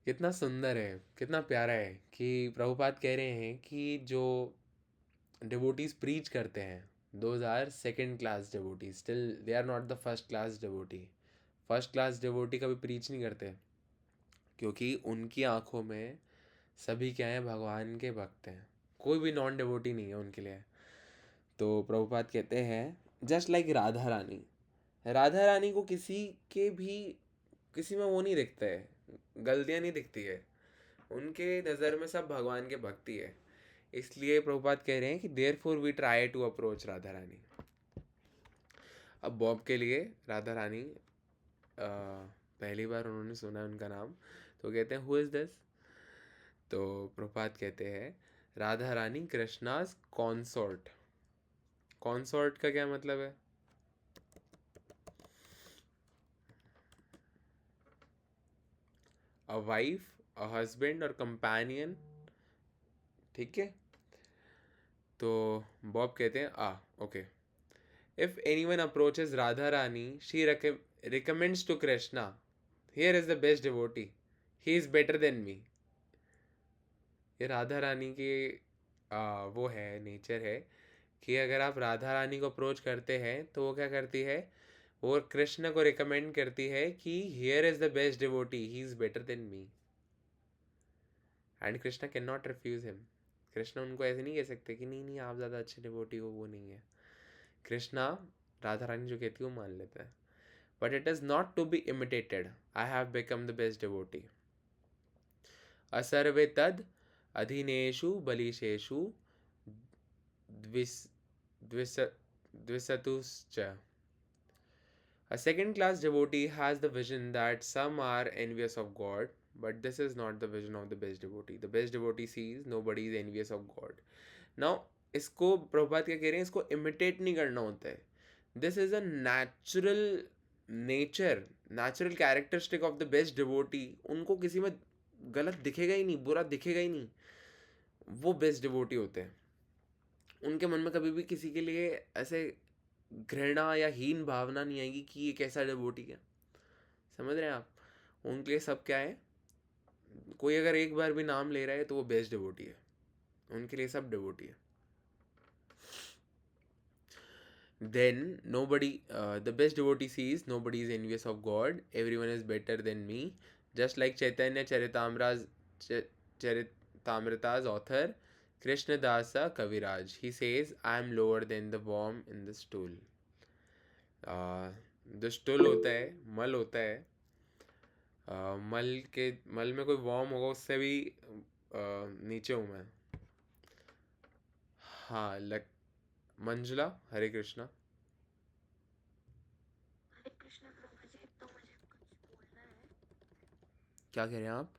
कितना सुंदर है, कितना प्यारा है कि प्रभुपाद कह रहे हैं कि जो डिवोटीज प्रीच करते हैं, those are second class devotees, still they are not the first class devotee. First class devotee कभी प्रीच नहीं करते, क्योंकि उनकी आंखों में सभी क्या हैं, भगवान के भक्त हैं, कोई भी नॉन डिवोटी नहीं है उनके लिए। तो प्रभुपाद कहते हैं जस्ट लाइक राधा रानी, राधा रानी को किसी के भी किसी में वो नहीं दिखता है, गलतियाँ नहीं दिखती है, उनके नज़र में सब भगवान के भक्ति है। इसलिए प्रभुपाद कह रहे हैं कि therefore we try to approach Radha Rani. अब बॉब के लिए राधा रानी पहली बार उन्होंने सुना उनका नाम, तो कहते हैं हु इज़ दिस? तो प्रभुपाद कहते हैं राधा रानी कृष्णाज कॉन्सोर्ट। कॉन्सोर्ट का क्या मतलब है? अ वाइफ, अ हस्बैंड और कंपेनियन, ठीक है। तो बॉब कहते हैं okay, if anyone approaches Radha Rani she recommends to Krishna, here is the best devotee, he is better than me। ये राधा रानी की वो है, नेचर है कि अगर आप राधा रानी को अप्रोच करते हैं तो वो क्या करती है, वो कृष्ण को रिकमेंड करती है कि here is the best devotee, he is better than me, and Krishna can not refuse him. Krishna उनको ऐसे नहीं कह सकते कि नहीं नहीं आप ज़्यादा अच्छे डिवोटी हो, वो नहीं है। कृष्णा राधा रानी जो कहती है वो मान लेता है, but it is not to be imitated. I have become the best devotee. असर्वे तद अधीनेषु बलिशेषु द्विस द्विस द्विसतुश्च। A second class devotee has the vision that some are envious of God, but this is not the vision of the best devotee. The best devotee sees nobody is envious of God. Now, इसको प्रभुपाद क्या कह रहे हैं, इसको imitate नहीं करना होता है। This is a natural nature, natural characteristic of the best devotee. उनको किसी में गलत दिखेगा ही नहीं, बुरा दिखेगा ही नहीं, वो बेस्ट डिवोटी होते हैं। उनके मन में कभी भी किसी के लिए ऐसे घृणा या हीन भावना नहीं आएगी कि ये कैसा डिवोटी है। समझ रहे हैं आप? उनके लिए सब क्या है, कोई अगर एक बार भी नाम ले रहा है तो वो बेस्ट डिवोटी है, उनके लिए सब डिवोटी है। Then nobody, the best devotee sees nobody is envious of God, everyone is better than me. Just like Chaitanya Charitamrita's author Krishnadasa Kaviraj, he says I am lower than the worm in the stool. जो stool होता है, मल होता है, मल में कोई warm होगा उससे भी नीचे हूँ मैं। हाँ, मंजुला, हरे कृष्णा। हरे कृष्ण प्रभु जी, तो मुझे कुछ बोलना है। क्या कह रहे हैं आप?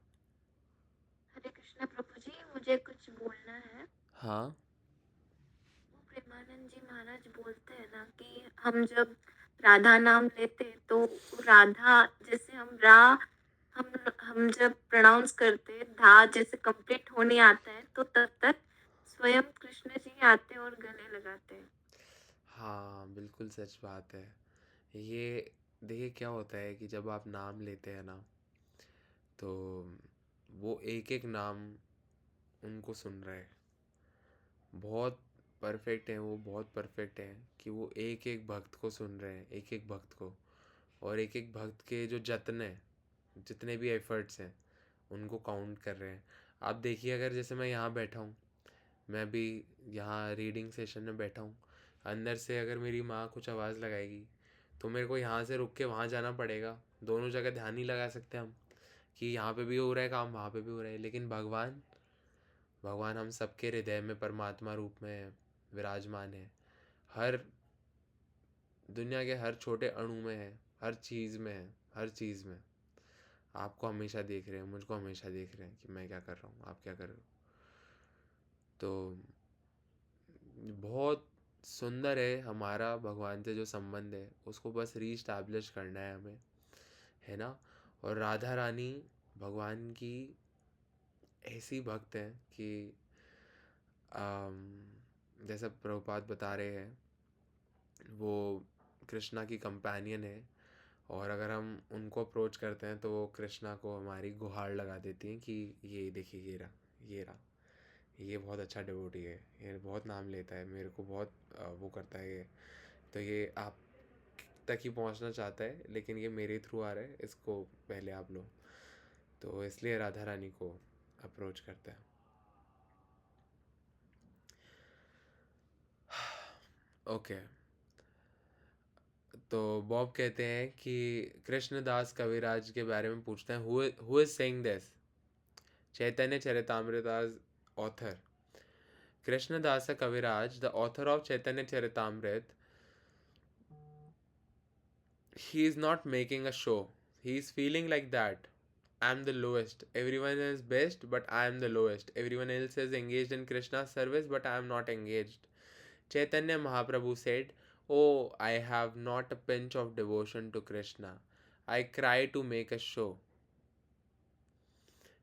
हरे कृष्ण प्रभु जी, मुझे कुछ बोलना है। हाँ, वो प्रेमानंद जी महाराज बोलते हैं ना कि हम जब राधा नाम लेते तो राधा जैसे हम जब प्रोनाउंस करते धा जैसे कंप्लीट होने आता है तो तब तक स्वयं कृष्ण जी आते और गले लगाते हैं। हाँ, बिल्कुल सच बात है। ये देखिए क्या होता है कि जब आप नाम लेते हैं ना, तो वो एक-एक नाम उनको सुन रहे हैं। बहुत परफेक्ट हैं वो, बहुत परफेक्ट हैं कि वो एक-एक भक्त को सुन रहे हैं, एक-एक भक्त को। और एक-एक भक्त के जो जतन हैं, जितने भी एफर्ट्स हैं, उनको काउंट कर रहे हैं। आप देखिए अगर जैसे मैं यहाँ बैठा हूँ, मैं भी यहाँ रीडिंग सेशन में बैठा हूँ, अंदर से अगर मेरी माँ कुछ आवाज़ लगाएगी, तो मेरे को यहाँ से रुक के वहाँ जाना पड़ेगा। दोनों जगह ध्यान नहीं लगा सकते हम कि यहाँ पे भी हो रहा है काम, वहाँ पे भी हो रहा है। लेकिन भगवान भगवान हम सबके हृदय में परमात्मा रूप में विराजमान है। हर दुनिया के हर छोटे अणु में है, हर चीज़ में है, हर चीज़ में। आपको हमेशा देख रहे हैं, मुझको हमेशा देख रहे हैं कि मैं क्या कर रहा हूँ, आप क्या कर रहे हो। तो बहुत सुंदर है हमारा भगवान से जो संबंध है, उसको बस रीस्टैब्लिश करना है हमें, है ना। और राधा रानी भगवान की ऐसी भक्त हैं कि अम, जैसा प्रभुपाद बता रहे हैं, वो कृष्णा की कंपेनियन है। और अगर हम उनको अप्रोच करते हैं तो वो कृष्णा को हमारी गुहार लगा देती हैं कि ये देखिए, ये रहा, ये बहुत अच्छा डिवोटी है, ये बहुत नाम लेता है, मेरे को बहुत वो करता है ये। तो ये आप तक ही पहुंचना चाहता है, लेकिन ये मेरे थ्रू आ रहा है, इसको पहले आप लो। तो इसलिए राधा रानी को अप्रोच करता है। ओके। तो बॉब कहते हैं कि कृष्णदास कविराज के बारे में पूछते हैं, who is saying this. Chaitanya Charitamrita's author. Krishnadasa Kaviraj, the author of Chaitanya Charitamrit, he is not making a show. He is feeling like that. I am the lowest. Everyone is best, but I am the lowest. Everyone else is engaged in Krishna's service, but I am not engaged. Chaitanya Mahaprabhu said, "Oh, I have not a pinch of devotion to Krishna. I cry to make a show.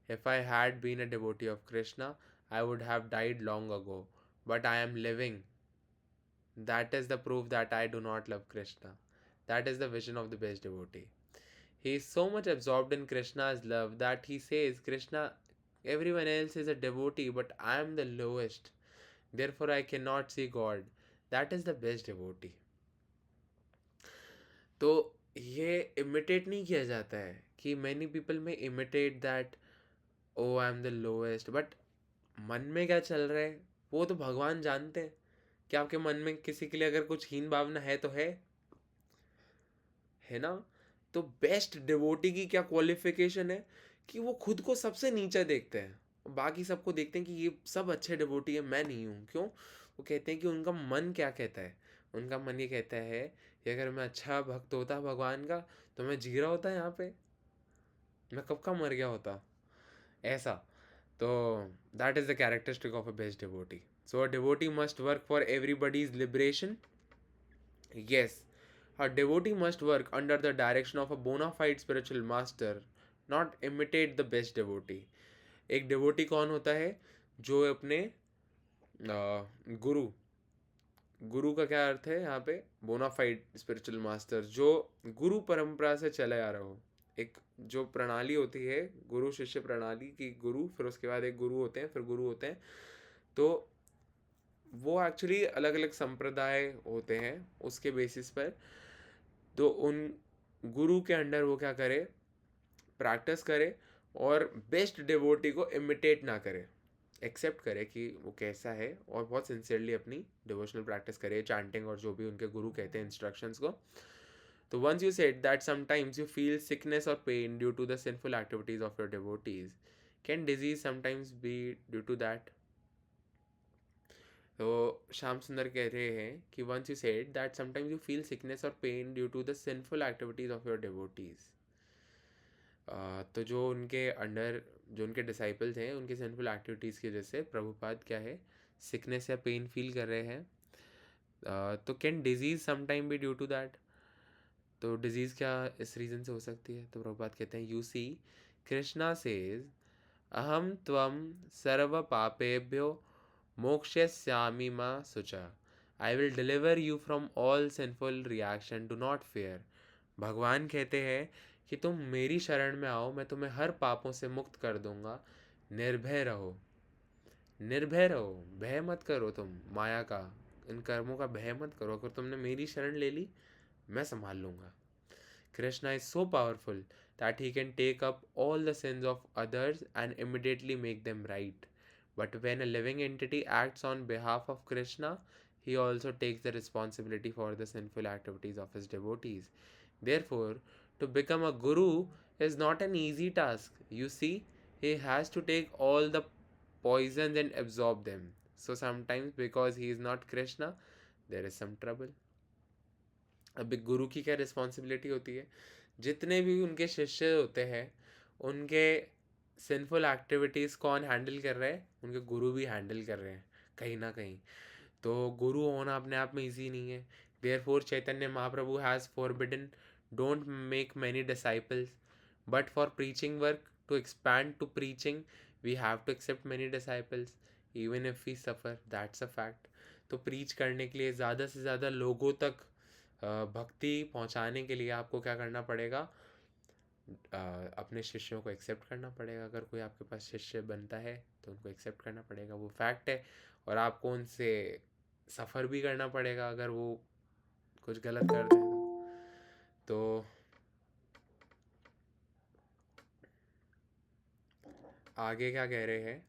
If I had been a devotee of Krishna, I would have died long ago. But I am living. That is the proof that I do not love Krishna. That is the vision of the best devotee. He is so much absorbed in Krishna's love that he says, Krishna, everyone else is a devotee, but I am the lowest. Therefore, I cannot see God. That is the best devotee." तो ये imitate नहीं किया जाता है कि many people may imitate that, oh I am the lowest, but मन में क्या चल रहा है वो तो भगवान जानते हैं। कि आपके मन में किसी के लिए अगर कुछ हीन भावना है तो है ना। तो बेस्ट डिवोटी की क्या क्वालिफिकेशन है कि वो खुद को सबसे नीचा देखते हैं, बाकी सबको देखते हैं कि ये सब अच्छे डिवोटी है, मैं नहीं हूँ। क्यों? वो कहते हैं कि उनका मन क्या कहता है। उनका मन ये कहता है कि अगर मैं अच्छा भक्त होता भगवान का तो मैं जी रहा होता यहाँ पे, मैं कब का मर गया होता, ऐसा। तो that is the characteristic of a best devotee. So a devotee must work for everybody's liberation. Yes, a devotee must work under the direction of a bona fide spiritual master, not imitate the best devotee. एक devotee कौन होता है? जो अपने गुरु, गुरु का क्या अर्थ है यहाँ पे? बोनाफाइड स्पिरिचुअल मास्टर, जो गुरु परंपरा से चले आ रहे हो। एक जो प्रणाली होती है गुरु शिष्य प्रणाली की, गुरु फिर उसके बाद एक गुरु होते हैं, फिर गुरु होते हैं। तो वो एक्चुअली अलग अलग संप्रदाय होते हैं उसके बेसिस पर। तो उन गुरु के अंडर वो क्या करे? प्रैक्टिस करे और बेस्ट डिवोटी को इमिटेट ना करे, एक्सेप्ट करे कि वो कैसा है, और बहुत सिंसियरली अपनी डिवोशनल प्रैक्टिस करे, चैंटिंग और जो भी उनके गुरु कहते हैं इंस्ट्रक्शंस को। तो once you said that sometimes you feel sickness और pain due to the sinful activities of your devotees, can disease sometimes be due to that? तो श्याम सुंदर कह रहे हैं कि once you said that sometimes you feel sickness और pain due to the sinful activities of your devotees. तो जो उनके under जो उनके डिसाइपल्स हैं, उनके सिंफुल एक्टिविटीज़ की वजह से प्रभुपाद क्या है, सिकनेस या पेन फील कर रहे हैं। तो can disease sometime be due to that? तो डिजीज़ क्या इस रीज़न से हो सकती है? तो प्रभुपाद कहते हैं, यू सी, कृष्णा सेज, अहम त्वम सर्व पापेभ्यो मोक्षयिष्यामि मा शुचा। I will deliver you from all sinful reaction. Do not fear. भगवान कहते हैं कि तुम मेरी शरण में आओ, मैं तुम्हें हर पापों से मुक्त कर दूंगा. निर्भय रहो. निर्भय रहो, भय मत करो तुम माया का, इन कर्मों का भय मत करो. अगर तुमने मेरी शरण ले ली, मैं संभाल लूँगा. Krishna is so powerful that he can take up all the sins of others and immediately make them right. But when a living entity acts on behalf of Krishna, he also takes the responsibility for the sinful activities of his devotees. Therefore, to become a guru is not an easy task. You see, he has to take all the poisons and absorb them. So sometimes, because he is not Krishna, there is some trouble. अब एक गुरु की क्या responsibility होती है? जितने भी उनके शिष्य होते हैं, उनके सिंफुल एक्टिविटीज़ कौन हैंडल कर रहे हैं? उनके गुरु भी हैंडल कर रहे हैं कहीं ना कहीं. तो गुरु होना अपने आप में ईजी नहीं है. Therefore Chaitanya Mahaprabhu has forbidden, don't make many disciples, but for preaching work, to expand to preaching, we have to accept many disciples even if we suffer. That's a fact. तो प्रीच करने के लिए, ज़्यादा से ज़्यादा लोगों तक भक्ति पहुंचाने के लिए आपको क्या करना पड़ेगा? अपने शिष्यों को एक्सेप्ट करना पड़ेगा. अगर कोई आपके पास शिष्य बनता है तो उनको एक्सेप्ट करना पड़ेगा, वो फैक्ट है. और आपको उनसे सफ़र भी करना पड़ेगा अगर वो कुछ गलत कर दें तो. आगे क्या कह रहे हैं?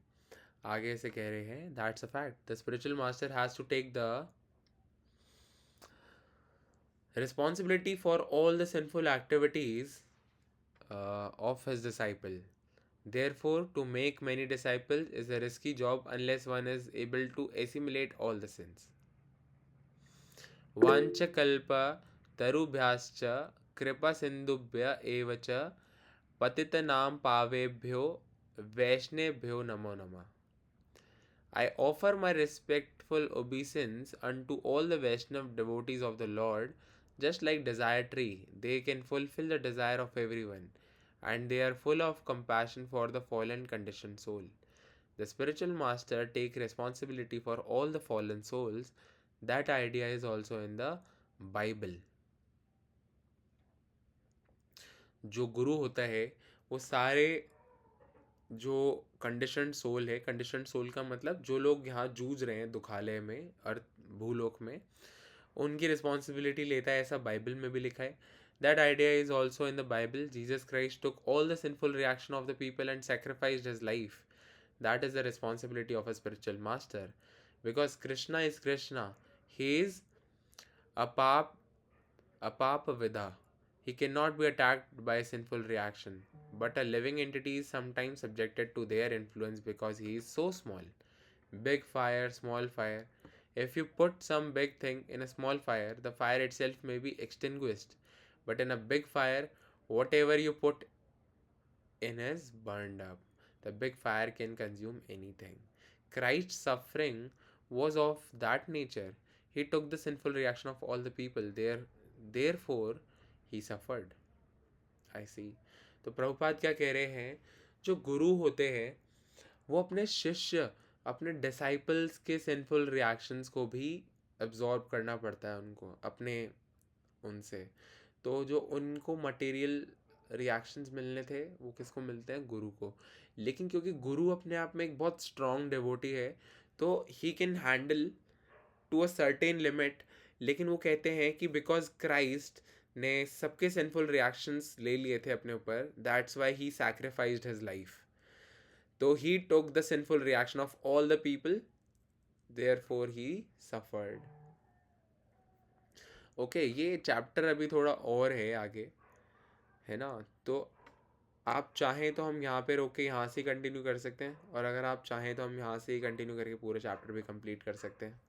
आगे से कह रहे हैं, that's a fact. The spiritual master has to take the responsibility for all the sinful activities of his disciple. Therefore, to make many disciples is a risky job unless one is able to assimilate all the sins. वांच कल्प तरुभ्याश्च कृपा सिंधुभ्य एव च पतितनां पावेभ्यो वैष्णवेभ्यो नमो नमः. I offer my respectful obeisance unto all the Vaishnav devotees of the Lord. Just like desire tree, they can fulfill the desire of everyone, and they are full of compassion for the fallen conditioned soul. The spiritual master take responsibility for all the fallen souls. That idea is also in the Bible. जो गुरु होता है वो सारे जो conditioned soul है, conditioned soul का मतलब जो लोग यहाँ जूझ रहे हैं दुखालय में, अर्थ भूलोक में, उनकी रिस्पॉन्सिबिलिटी लेता है. ऐसा बाइबल में भी लिखा है. That idea is also in the Bible. Jesus Christ took all the sinful reaction of the people and sacrificed his life. That is the responsibility of a spiritual master. Because Krishna is Krishna, he is apapavida. He cannot be attacked by sinful reaction, but a living entity is sometimes subjected to their influence because he is so small. Big fire, small fire. If you put some big thing in a small fire, the fire itself may be extinguished. But in a big fire, whatever you put in is burned up. The big fire can consume anything. Christ's suffering was of that nature. He took the sinful reaction of all the people. Therefore, he suffered. I see. तो प्रभुपाद क्या कह रहे हैं? जो गुरु होते हैं वो अपने शिष्य, अपने डिसाइपल्स के सिंफुल रिएक्शंस को भी एब्जॉर्ब करना पड़ता है उनको अपने उनसे. तो जो उनको मटेरियल रिएक्शंस मिलने थे वो किसको मिलते हैं? गुरु को. लेकिन क्योंकि गुरु अपने आप में एक बहुत स्ट्रॉन्ग डिवोटी है तो he can handle to a certain limit. लेकिन वो कहते हैं कि बिकॉज क्राइस्ट ने सबके सिंफुल रिएक्शंस ले लिए थे अपने ऊपर, that's why he sacrificed his life. So he took the sinful reaction of all the people, therefore he suffered. Okay, ये चैप्टर अभी थोड़ा और है आगे, है ना? तो आप चाहें तो हम यहाँ पे रोक के यहाँ से कंटिन्यू कर सकते हैं, और अगर आप चाहें तो हम यहाँ से ही कंटिन्यू करके पूरे चैप्टर भी कंप्लीट कर सकते हैं,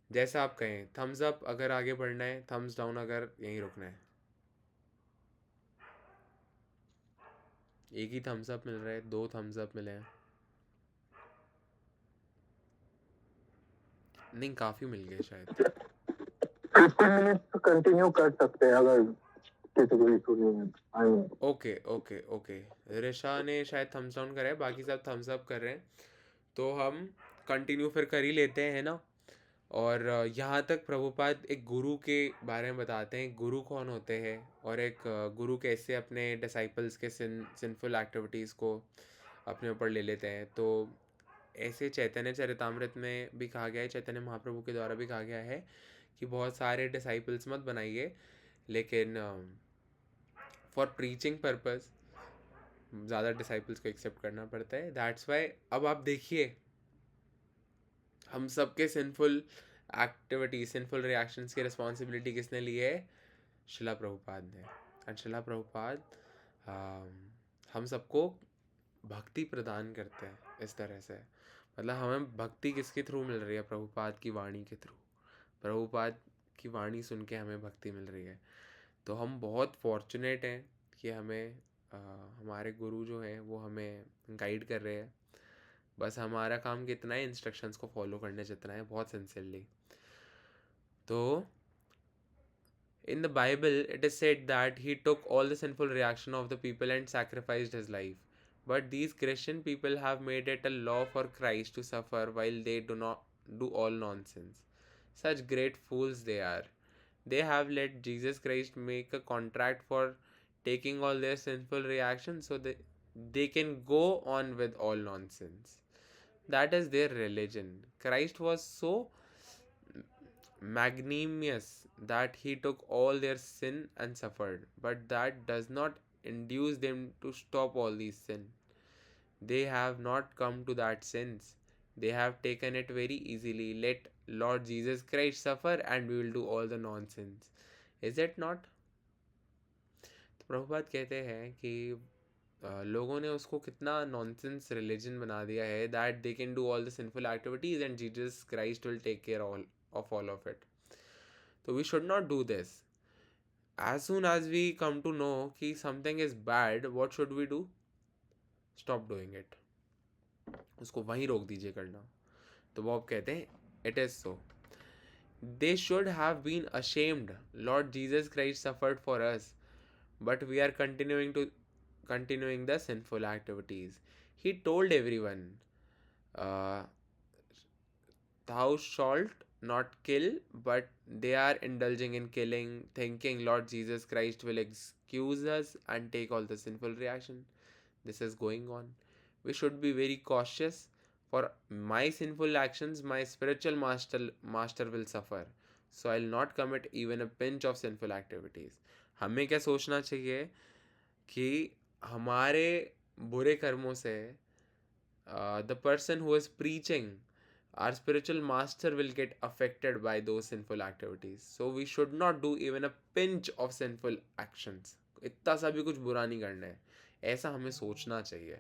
जैसा आप कहें. थम्स अप अगर आगे बढ़ना है, थम्स डाउन अगर यहीं रुकना है. एक ही थम्स अप मिल रहा है, 2 थम्स अप मिले हैं. नहीं, काफ़ी मिल गए शायद. 15 मिनट कंटिन्यू कर सकते हैं अगर किसी को इशू नहीं है. Okay okay okay. ऋषा ने शायद थम्स डाउन करा है, बाकी सब थम्स अप कर रहे हैं. तो हम कंटिन्यू फिर कर ही लेते हैं, है ना? और यहाँ तक प्रभुपाद एक गुरु के बारे में बताते हैं, गुरु कौन होते हैं और एक गुरु कैसे अपने डिसाइपल्स के सिंफुल एक्टिविटीज़ को अपने ऊपर ले लेते हैं। तो ऐसे चैतन्य चरितामृत में भी कहा गया है, चैतन्य महाप्रभु के द्वारा भी कहा गया है कि बहुत सारे डिसाइपल्स मत बनाइए, लेकिन फॉर प्रीचिंग पर्पस ज़्यादा डिसाइपल्स को एक्सेप्ट करना पड़ता है। दैट्स वाई अब आप देखिए हम सबके सिंफुल एक्टिविटी, सिंफुल रिएक्शंस की रिस्पॉन्सिबिलिटी किसने ली है? शिला प्रभुपाद ने। एंड शिला प्रभुपाद हम सबको भक्ति प्रदान करते हैं इस तरह से। मतलब हमें भक्ति किसके थ्रू मिल रही है? प्रभुपाद की वाणी के थ्रू। प्रभुपाद की वाणी सुन के हमें भक्ति मिल रही है। तो हम बहुत फॉर्चुनेट हैं कि हमें हमारे गुरु जो हैं वो हमें गाइड कर रहे हैं। बस हमारा काम कितना है? इंस्ट्रक्शंस को फॉलो करने जितना है, बहुत सिंसियरली। तो in the Bible, it is said that he took all the sinful reaction of the people and sacrificed his life. But these Christian people have made it a law for Christ to suffer while they do not do all nonsense. Such great fools they are. They have let Jesus Christ make a contract for taking all their sinful reactions so that they can go on with all nonsense. That is their religion. Christ was so magnanimous that he took all their sin and suffered, but that does not induce them to stop all these sin. They have not come to that sense. They have taken it very easily. Let Lord Jesus Christ suffer and we will do all the nonsense. Is it not? तो प्रभुपाद कहते हैं कि लोगों ने उसको कितना nonsense religion बना दिया है, that they can do all the sinful activities and Jesus Christ will take care of all of it. So we should not do this. As soon as we come to know कि something is bad, what should we do? Stop doing it. उसको वहीं रोक दीजिए करना. तो वो अब कहते हैं it is so. They should have been ashamed. Lord Jesus Christ suffered for us, but we are continuing the sinful activities. He told everyone, uh, thou shalt not kill, but they are indulging in killing, thinking Lord Jesus Christ will excuse us and take all the sinful reaction. This is going on. We should be very cautious. For my sinful actions, my spiritual master will suffer. So I'll not commit even a pinch of sinful activities. हमें क्या सोचना चाहिए कि हमारे बुरे कर्मों से the person who is preaching, our spiritual master, will get affected by those sinful activities. So we should not do even a pinch of sinful actions. इतना सा भी कुछ बुरा नहीं करना है, ऐसा हमें सोचना चाहिए.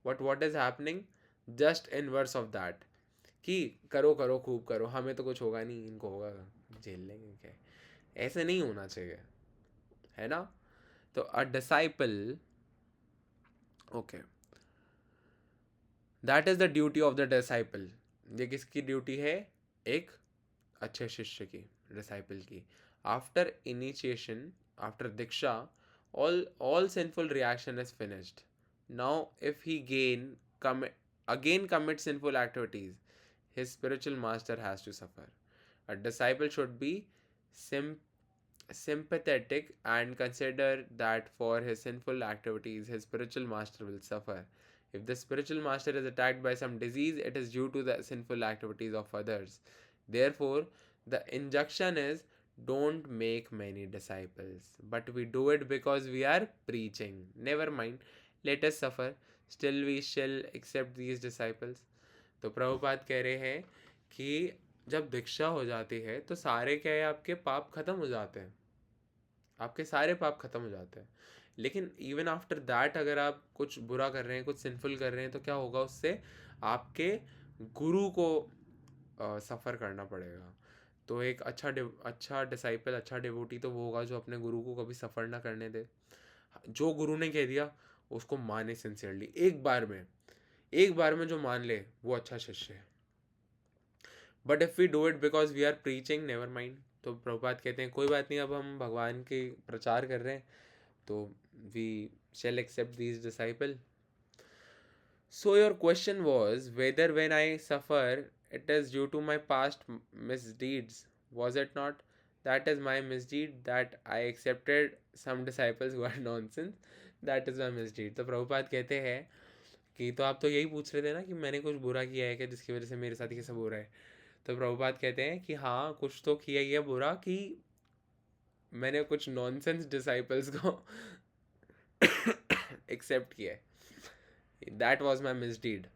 But what is happening? Just inverse of that, कि करो करो खूब करो, हमें तो कुछ होगा नहीं, इनको होगा, झेल लेंगे क्या. ऐसे नहीं होना चाहिए, है ना. तो a disciple, okay, that is the duty of the disciple. ये किसकी ड्यूटी है? एक अच्छे शिष्य की, डिसाइपल की. After initiation, after Diksha, all sinful reaction is finished. Now if he again commits sinful activities, his spiritual master has to suffer. A disciple should be sympathetic and consider that for his sinful activities his spiritual master will suffer. If the spiritual master is attacked by some disease, it is due to the sinful activities of others. Therefore, the injunction is, don't make many disciples, but we do it because we are preaching. Never mind, let us suffer, still we shall accept these disciples. तो प्रभुपाद कह रहे हैं कि जब दीक्षा हो जाती है तो सारे क्या है, आपके पाप खत्म हो जाते हैं, आपके सारे पाप खत्म हो जाते हैं. लेकिन इवन आफ्टर दैट अगर आप कुछ बुरा कर रहे हैं, कुछ सिंफुल कर रहे हैं, तो क्या होगा? उससे आपके गुरु को सफ़र करना पड़ेगा. तो एक अच्छा डिसाइपल, अच्छा डिवोटी तो वो होगा जो अपने गुरु को कभी सफ़र ना करने दे. जो गुरु ने कह दिया उसको माने सिंसियरली, एक बार में जो मान ले वो अच्छा शिष्य है. But if we do it because we are preaching, never mind. तो प्रभुपाद कहते हैं कोई बात नहीं, अब हम भगवान के प्रचार कर रहे हैं, तो we shall accept these disciple. So your question was whether when I suffer it is due to my past misdeeds, was it not? That is my misdeed, that I accepted some disciples who are nonsense. That is my misdeed. तो प्रभुपाद कहते हैं कि तो आप तो यही पूछ रहे थे ना कि मैंने कुछ बुरा किया है क्या जिसकी वजह से मेरे साथ ये सब हो रहा है. तो प्रभुपाद कहते हैं कि हाँ, कुछ तो किया ही है बुरा कि मैंने कुछ नॉनसेंस डिसाइपल्स को एक्सेप्ट किया है. That was my misdeed.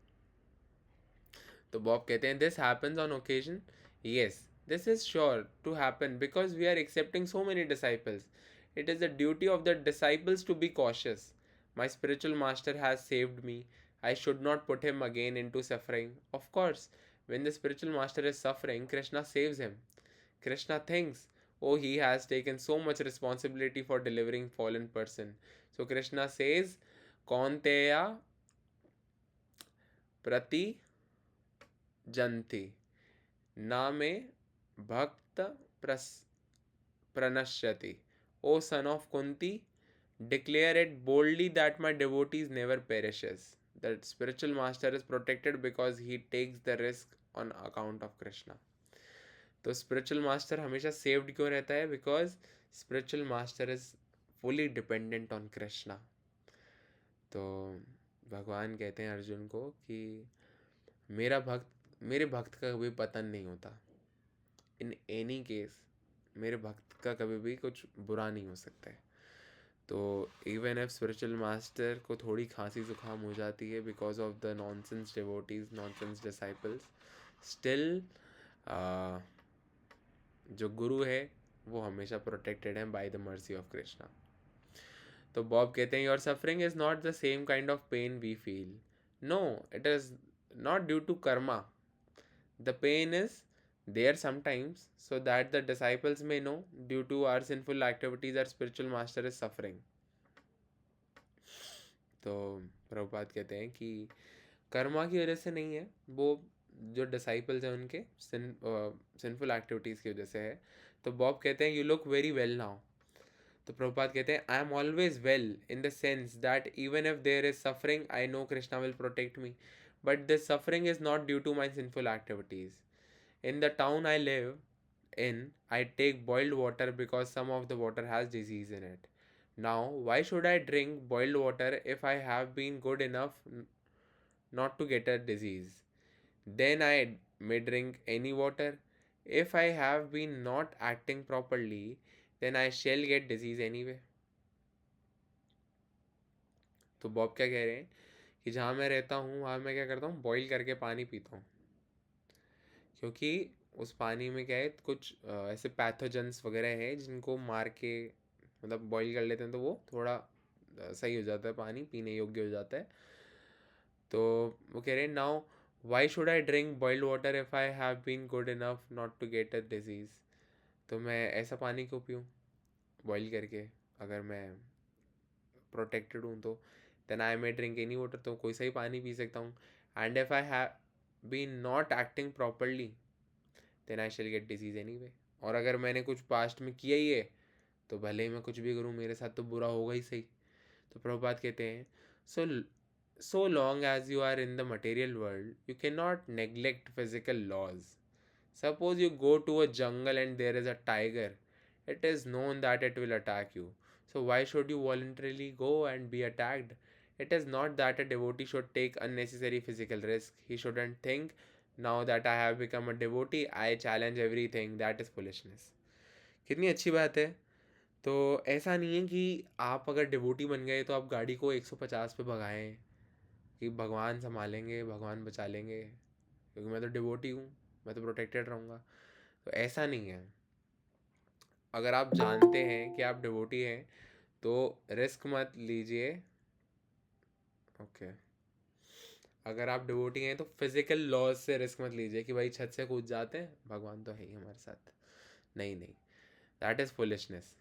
तो बॉब कहते हैं this happens on occasion. Yes, this is sure to happen because we are accepting so many disciples. It is the duty of the disciples to be cautious. My spiritual master has saved me. I should not put him again into suffering. Of course, when the spiritual master is suffering, Krishna saves him. Krishna thinks, oh, he has taken so much responsibility for delivering fallen person. So Krishna says, Kaunteya prati janti na me भक्त pranashyati. O son of Kunti, declare it boldly that my devotees never perishes. The spiritual master is protected because he takes the risk on account of Krishna. तो spiritual master हमेशा saved क्यों रहता है? Because spiritual master is fully dependent on Krishna. तो भगवान कहते हैं अर्जुन को कि मेरे भक्त का कभी पतन नहीं होता. इन एनी केस मेरे भक्त का कभी भी कुछ बुरा नहीं हो सकता है. तो इवन इफ स्पिरिचुअल मास्टर को थोड़ी खांसी जुकाम हो जाती है because of the nonsense devotees, nonsense disciples, still जो गुरु है वो हमेशा प्रोटेक्टेड है by the mercy of Krishna. तो बॉब कहते हैं your suffering is not the same kind of pain we feel. No, it is not due to karma. The pain is there sometimes so that the disciples may know due to our sinful activities our spiritual master is suffering. तो प्रभुपाद कहते हैं कि कर्मा की वजह से नहीं है, वो जो डिसाइपल्स हैं उनके सिंफुल एक्टिविटीज़ की वजह से है. तो बॉब कहते हैं you look very well now. तो प्रभुपाद कहते हैं I am always well in the sense that even if there is suffering I know Krishna will protect me, but this suffering is not due to my sinful activities. In the town I live in, I take boiled water because some of the water has disease in it. Now, why should I drink boiled water if I have been good enough not to get a disease? Then I may drink any water. If I have been not acting properly, then I shall get disease anyway. तो Bob क्या कह रहे हैं कि जहाँ मैं रहता हूँ वहाँ मैं क्या करता हूँ, बॉईल करके पानी पीता हूँ, क्योंकि उस पानी में क्या है कुछ ऐसे पैथोजेंस वगैरह हैं जिनको मार के मतलब बॉईल कर लेते हैं तो वो थोड़ा सही हो जाता है, पानी पीने योग्य हो जाता है. तो वो कह रहे हैं now why should I drink boiled water if I have been good enough not to get a disease. तो मैं ऐसा पानी क्यों पीऊँ बॉईल करके अगर मैं प्रोटेक्टेड हूँ तो. Then I may drink any water, तो कोई सा ही पानी पी सकता हूँ. And if I have been not acting properly then I shall get disease anyway. और अगर मैंने कुछ पास्ट में किया ही है तो भले ही मैं कुछ भी करूँ मेरे साथ तो बुरा होगा ही सही. तो प्रभुपाद कहते हैं so long as you are in the material world you cannot neglect physical laws. Suppose you go to a jungle and there is a tiger. It is known that it will attack you, so why should you voluntarily go and be attacked? It is not that a devotee should take unnecessary physical risk. He shouldn't think, now that I have become a devotee, I challenge everything. That is foolishness. कितनी अच्छी बात है. तो ऐसा नहीं है कि आप अगर डिवोटी बन गए तो आप गाड़ी को 150 पे भगाएं कि भगवान संभालेंगे, भगवान बचा लेंगे, क्योंकि मैं तो डिवोटी हूँ, मैं तो प्रोटेक्टेड रहूँगा. तो ऐसा नहीं है. अगर आप जानते हैं कि आप डिवोटी हैं तो रिस्क मत लीजिए. ओके अगर आप डिवोटी हैं तो फिजिकल लॉज से रिस्क मत लीजिए कि भाई छत से कूद जाते हैं, भगवान तो है ही हमारे साथ. नहीं, that is foolishness.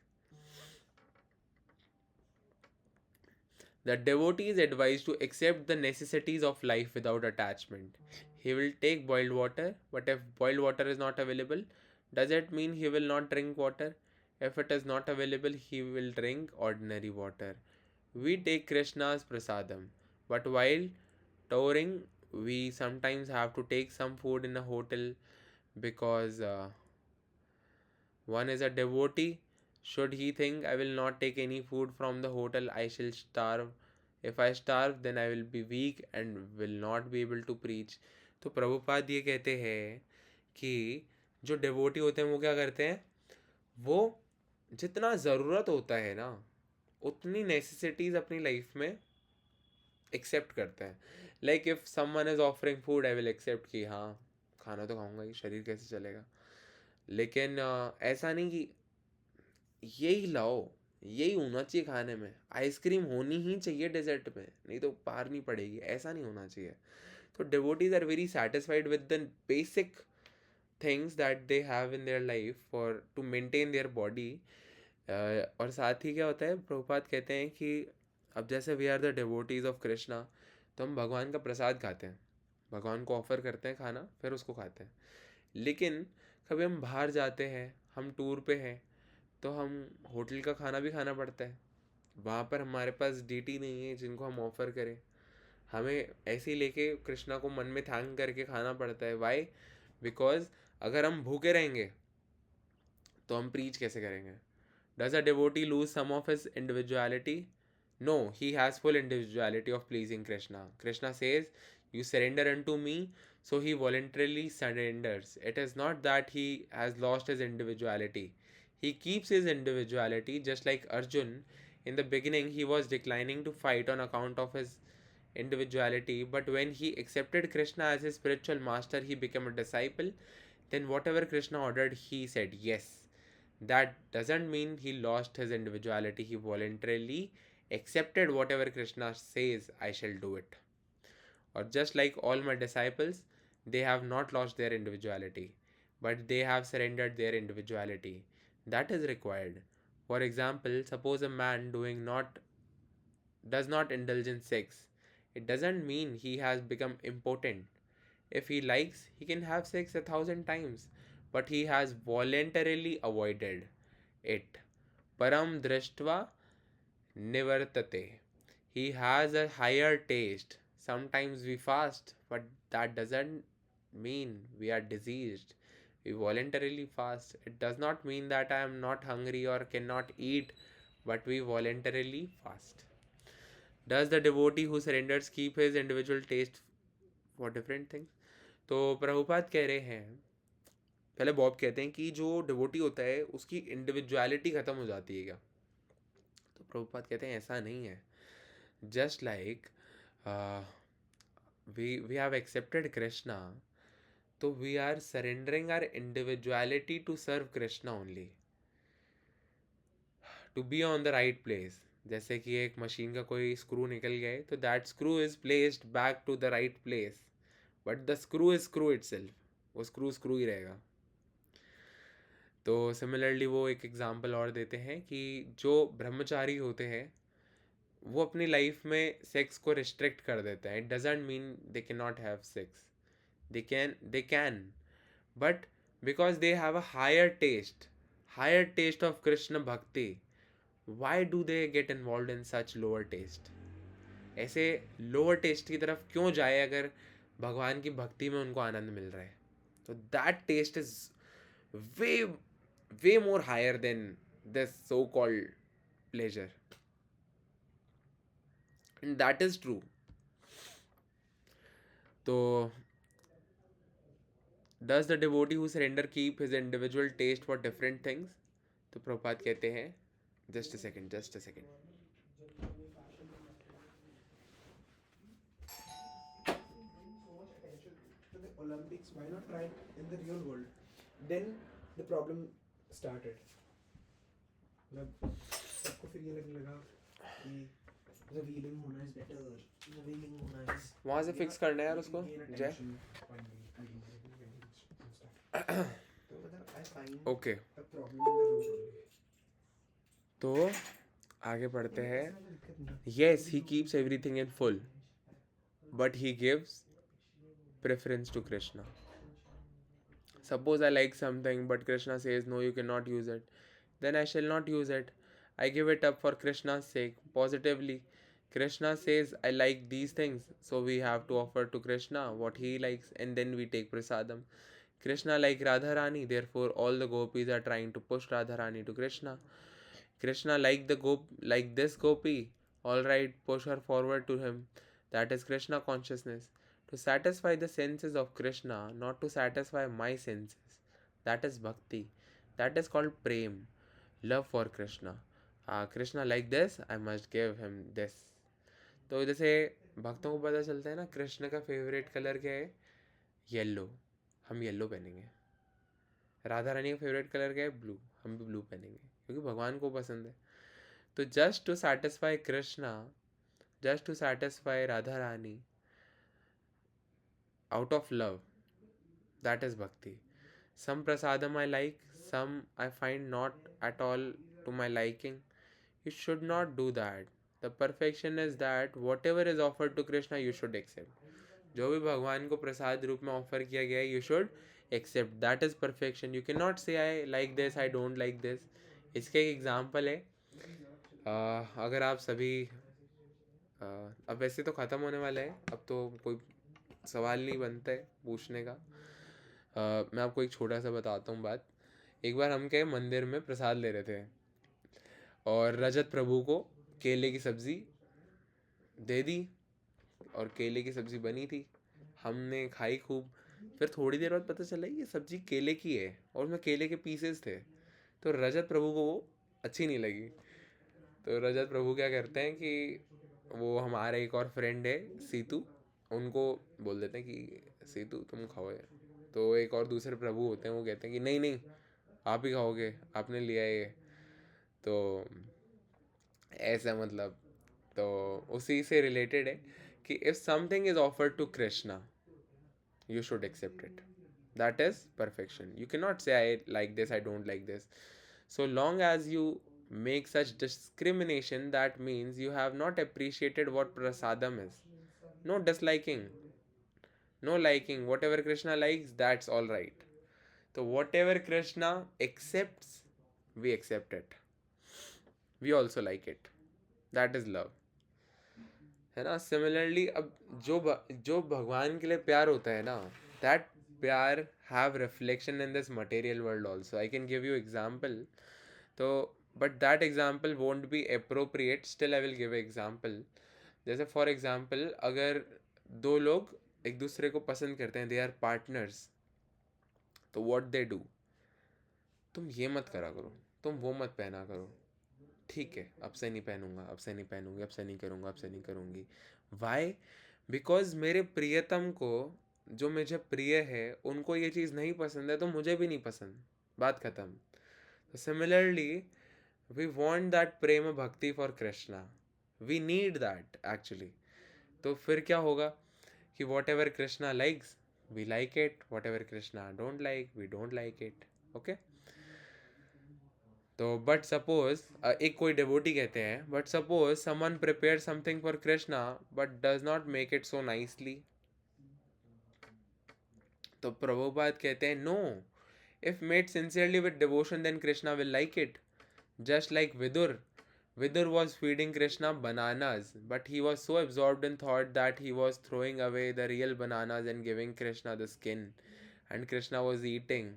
The devotee is advised to accept the necessities of life without attachment. He will take boiled water, but if boiled water is not available, does it mean he will not drink water? If it is not available, he will drink ordinary water. We take Krishna's prasadam, but while touring we sometimes have to take some food in a hotel because one is a devotee. Should he think I will not take any food from the hotel, I shall starve. If I starve, then I will be weak and will not be able to preach. तो प्रभुपाद ये कहते हैं कि जो devotee होते हैं वो क्या करते हैं, वो जितना ज़रूरत होता है ना उतनी नेसेसिटीज़ अपनी लाइफ में एक्सेप्ट करते हैं. Like if someone is offering food I will accept कि हाँ खाना तो खाऊंगा ही, शरीर कैसे चलेगा. लेकिन ऐसा नहीं कि यही लाओ, यही होना चाहिए खाने में, आइसक्रीम होनी ही चाहिए डेजर्ट में, नहीं तो पार नहीं पड़ेगी, ऐसा नहीं होना चाहिए. तो devotees are very satisfied with the basic things that they have in their life for to maintain their body. और साथ ही क्या होता है, प्रभुपाद कहते हैं कि अब जैसे we are the devotees of Krishna, तो हम भगवान का प्रसाद खाते हैं, भगवान को ऑफर करते हैं खाना, फिर उसको खाते हैं. लेकिन कभी हम बाहर जाते हैं, हम टूर पे हैं, तो हम होटल का खाना भी खाना पड़ता है. वहाँ पर हमारे पास डीटी नहीं है जिनको हम ऑफ़र करें, हमें ऐसे ही लेके कृष्णा को मन में थैंक करके खाना पड़ता है. वाई? बिकॉज अगर हम भूखे रहेंगे तो हम प्रीच कैसे करेंगे. Does a devotee lose some of his individuality? No, he has full individuality of pleasing Krishna. Krishna says you surrender unto me, so he voluntarily surrenders. It is not that he has lost his individuality. He keeps his individuality, just like Arjun. In the beginning, he was declining to fight on account of his individuality, but when he accepted Krishna as his spiritual master, he became a disciple. Then, whatever Krishna ordered, he said yes. That doesn't mean he lost his individuality. He voluntarily accepted whatever Krishna says, I shall do it. Or just like all my disciples, they have not lost their individuality, but they have surrendered their individuality. That is required. For example, suppose a man does not indulge in sex. It doesn't mean he has become impotent. If he likes, he can have sex 1,000 times, but he has voluntarily avoided it. Param drishtva nivartate. He has a higher taste. Sometimes we fast, but that doesn't mean we are diseased. We voluntarily fast. It does not mean that I am not hungry or cannot eat, but we voluntarily fast. Does the devotee who surrenders keep his individual taste for different things? तो प्रभुपाद कह रहे हैं, पहले Bob कहते हैं कि जो devotee होता है उसकी इंडिविजुअलिटी ख़त्म हो जाती है क्या. तो प्रभुपाद कहते हैं ऐसा नहीं है. Just like we have accepted Krishna, so we are surrendering our individuality to serve Krishna only, to be on the right place. जैसे कि एक मशीन का कोई स्क्रू निकल गया है, तो that screw is placed back to the right place, but the screw is screw itself, वो स्क्रू ही रहेगा. तो सिमिलरली वो एक एग्जांपल और देते हैं कि जो ब्रह्मचारी होते हैं वो अपनी लाइफ में सेक्स को रिस्ट्रिक्ट कर देते हैं. It doesn't mean they can not have sex, they can, but because they have a higher taste of Krishna bhakti, why do they get involved in such lower taste? ऐसे lower test की तरफ क्यों जाए अगर भगवान की भक्ति में उनको आनंद मिल रहा है. तो that taste is way more higher than this so called pleasure, and that is true. तो does the devotee who surrender keep his individual taste for different things? तो प्रभुपाद कहते हैं, just a second. Olympics, why not try it in the real world? Then the problem started. मतलब सबको फिर ये लगने लगा कि revealing होना is better, revealing होना is. वहाँ से फिक्स करना है यार उसको. जय. ओके, तो आगे बढ़ते हैं. Yes, he keeps everything in full, but he gives preference to Krishna. Suppose I like something, but Krishna says no, you cannot use it. Then I shall not use it. I give it up for Krishna's sake, positively. Krishna says, I like these things, so we have to offer to Krishna what he likes, and then we take prasadam. Krishna like Radharani, therefore all the gopis are trying to push Radharani to Krishna. Krishna like this gopi, all right, push her forward to him. That is Krishna consciousness. To satisfy the senses of Krishna, not to satisfy my senses. That is bhakti. That is called prem, love for Krishna. Krishna like this, I must give him this. तो जैसे भक्तों को पता चलता है ना कृष्ण का favourite colour क्या है, येलो, हम येलो पहनेंगे. राधा रानी का फेवरेट कलर क्या है, ब्लू, हम भी ब्लू पहनेंगे क्योंकि भगवान को पसंद है. तो just to satisfy Krishna, just to satisfy Radha Rani, out of love, that is bhakti. Some prasadam I like, some I find not at all to my liking. You should not do that. The perfection is that whatever is offered to Krishna you should accept. जो भी भगवान को प्रसाद रूप में offer किया गया है, you should accept. That is perfection. You cannot say I like this, I don't like this. इसका एक एग्जाम्पल है. अगर आप सभी अब वैसे तो ख़त्म होने वाला है, अब तो कोई सवाल नहीं बनता है पूछने का. मैं आपको एक छोटा सा बताता हूँ बात. एक बार हम के मंदिर में प्रसाद ले रहे थे और रजत प्रभु को केले की सब्ज़ी दे दी और केले की सब्ज़ी बनी थी. हमने खाई खूब. फिर थोड़ी देर बाद पता चला ये सब्ज़ी केले की है और उसमें केले के पीसेस थे. तो रजत प्रभु को वो अच्छी नहीं लगी. तो रजत प्रभु क्या करते हैं कि वो हमारा एक और फ्रेंड है सीतू, उनको बोल देते हैं कि सीतू तुम खाओ ये. तो एक और दूसरे प्रभु होते हैं, वो कहते हैं कि नहीं नहीं आप ही खाओगे, आपने लिया है ये. तो ऐसा मतलब, तो उसी से रिलेटेड है कि if something is offered to Krishna you should accept it. That is perfection. You cannot say I like this, I don't like this. So long as you make such discrimination, that means you have not appreciated what prasadam is. No disliking, no liking. Whatever Krishna likes, that's all right. So whatever Krishna accepts, we accept it. We also like it. That is love. है ना. Similarly अब जो भगवान के लिए प्यार होता है ना, दैट प्यार have reflection in this material world also. I can give you example. तो but that example won't be appropriate, still I will give example. जैसे फॉर एग्जाम्पल अगर दो लोग एक दूसरे को पसंद करते हैं, दे आर पार्टनर्स, तो व्हाट दे डू, तुम ये मत करा करो, तुम वो मत पहना करो. ठीक है, अब से नहीं पहनूंगा, अब से नहीं पहनूंगी, अब से नहीं करूँगा, अब से नहीं करूँगी. वाई? बिकॉज मेरे प्रियतम को, जो मुझे प्रिय है, उनको ये चीज़ नहीं पसंद है तो मुझे भी नहीं पसंद. बात ख़त्म. Similarly we want that prem bhakti for Krishna. We need that actually. तो फिर क्या होगा कि whatever Krishna likes we like it, whatever Krishna don't like we don't like it. Okay. तो बट सपोज एक कोई डिवोटी कहते हैं, but suppose someone prepare something for Krishna but does not make it so nicely. तो प्रभुपाद कहते हैं no, if made sincerely with devotion then Krishna will like it. Just like Vidur was feeding Krishna bananas, but he was so absorbed in thought that he was throwing away the real bananas and giving Krishna the skin, and Krishna was eating.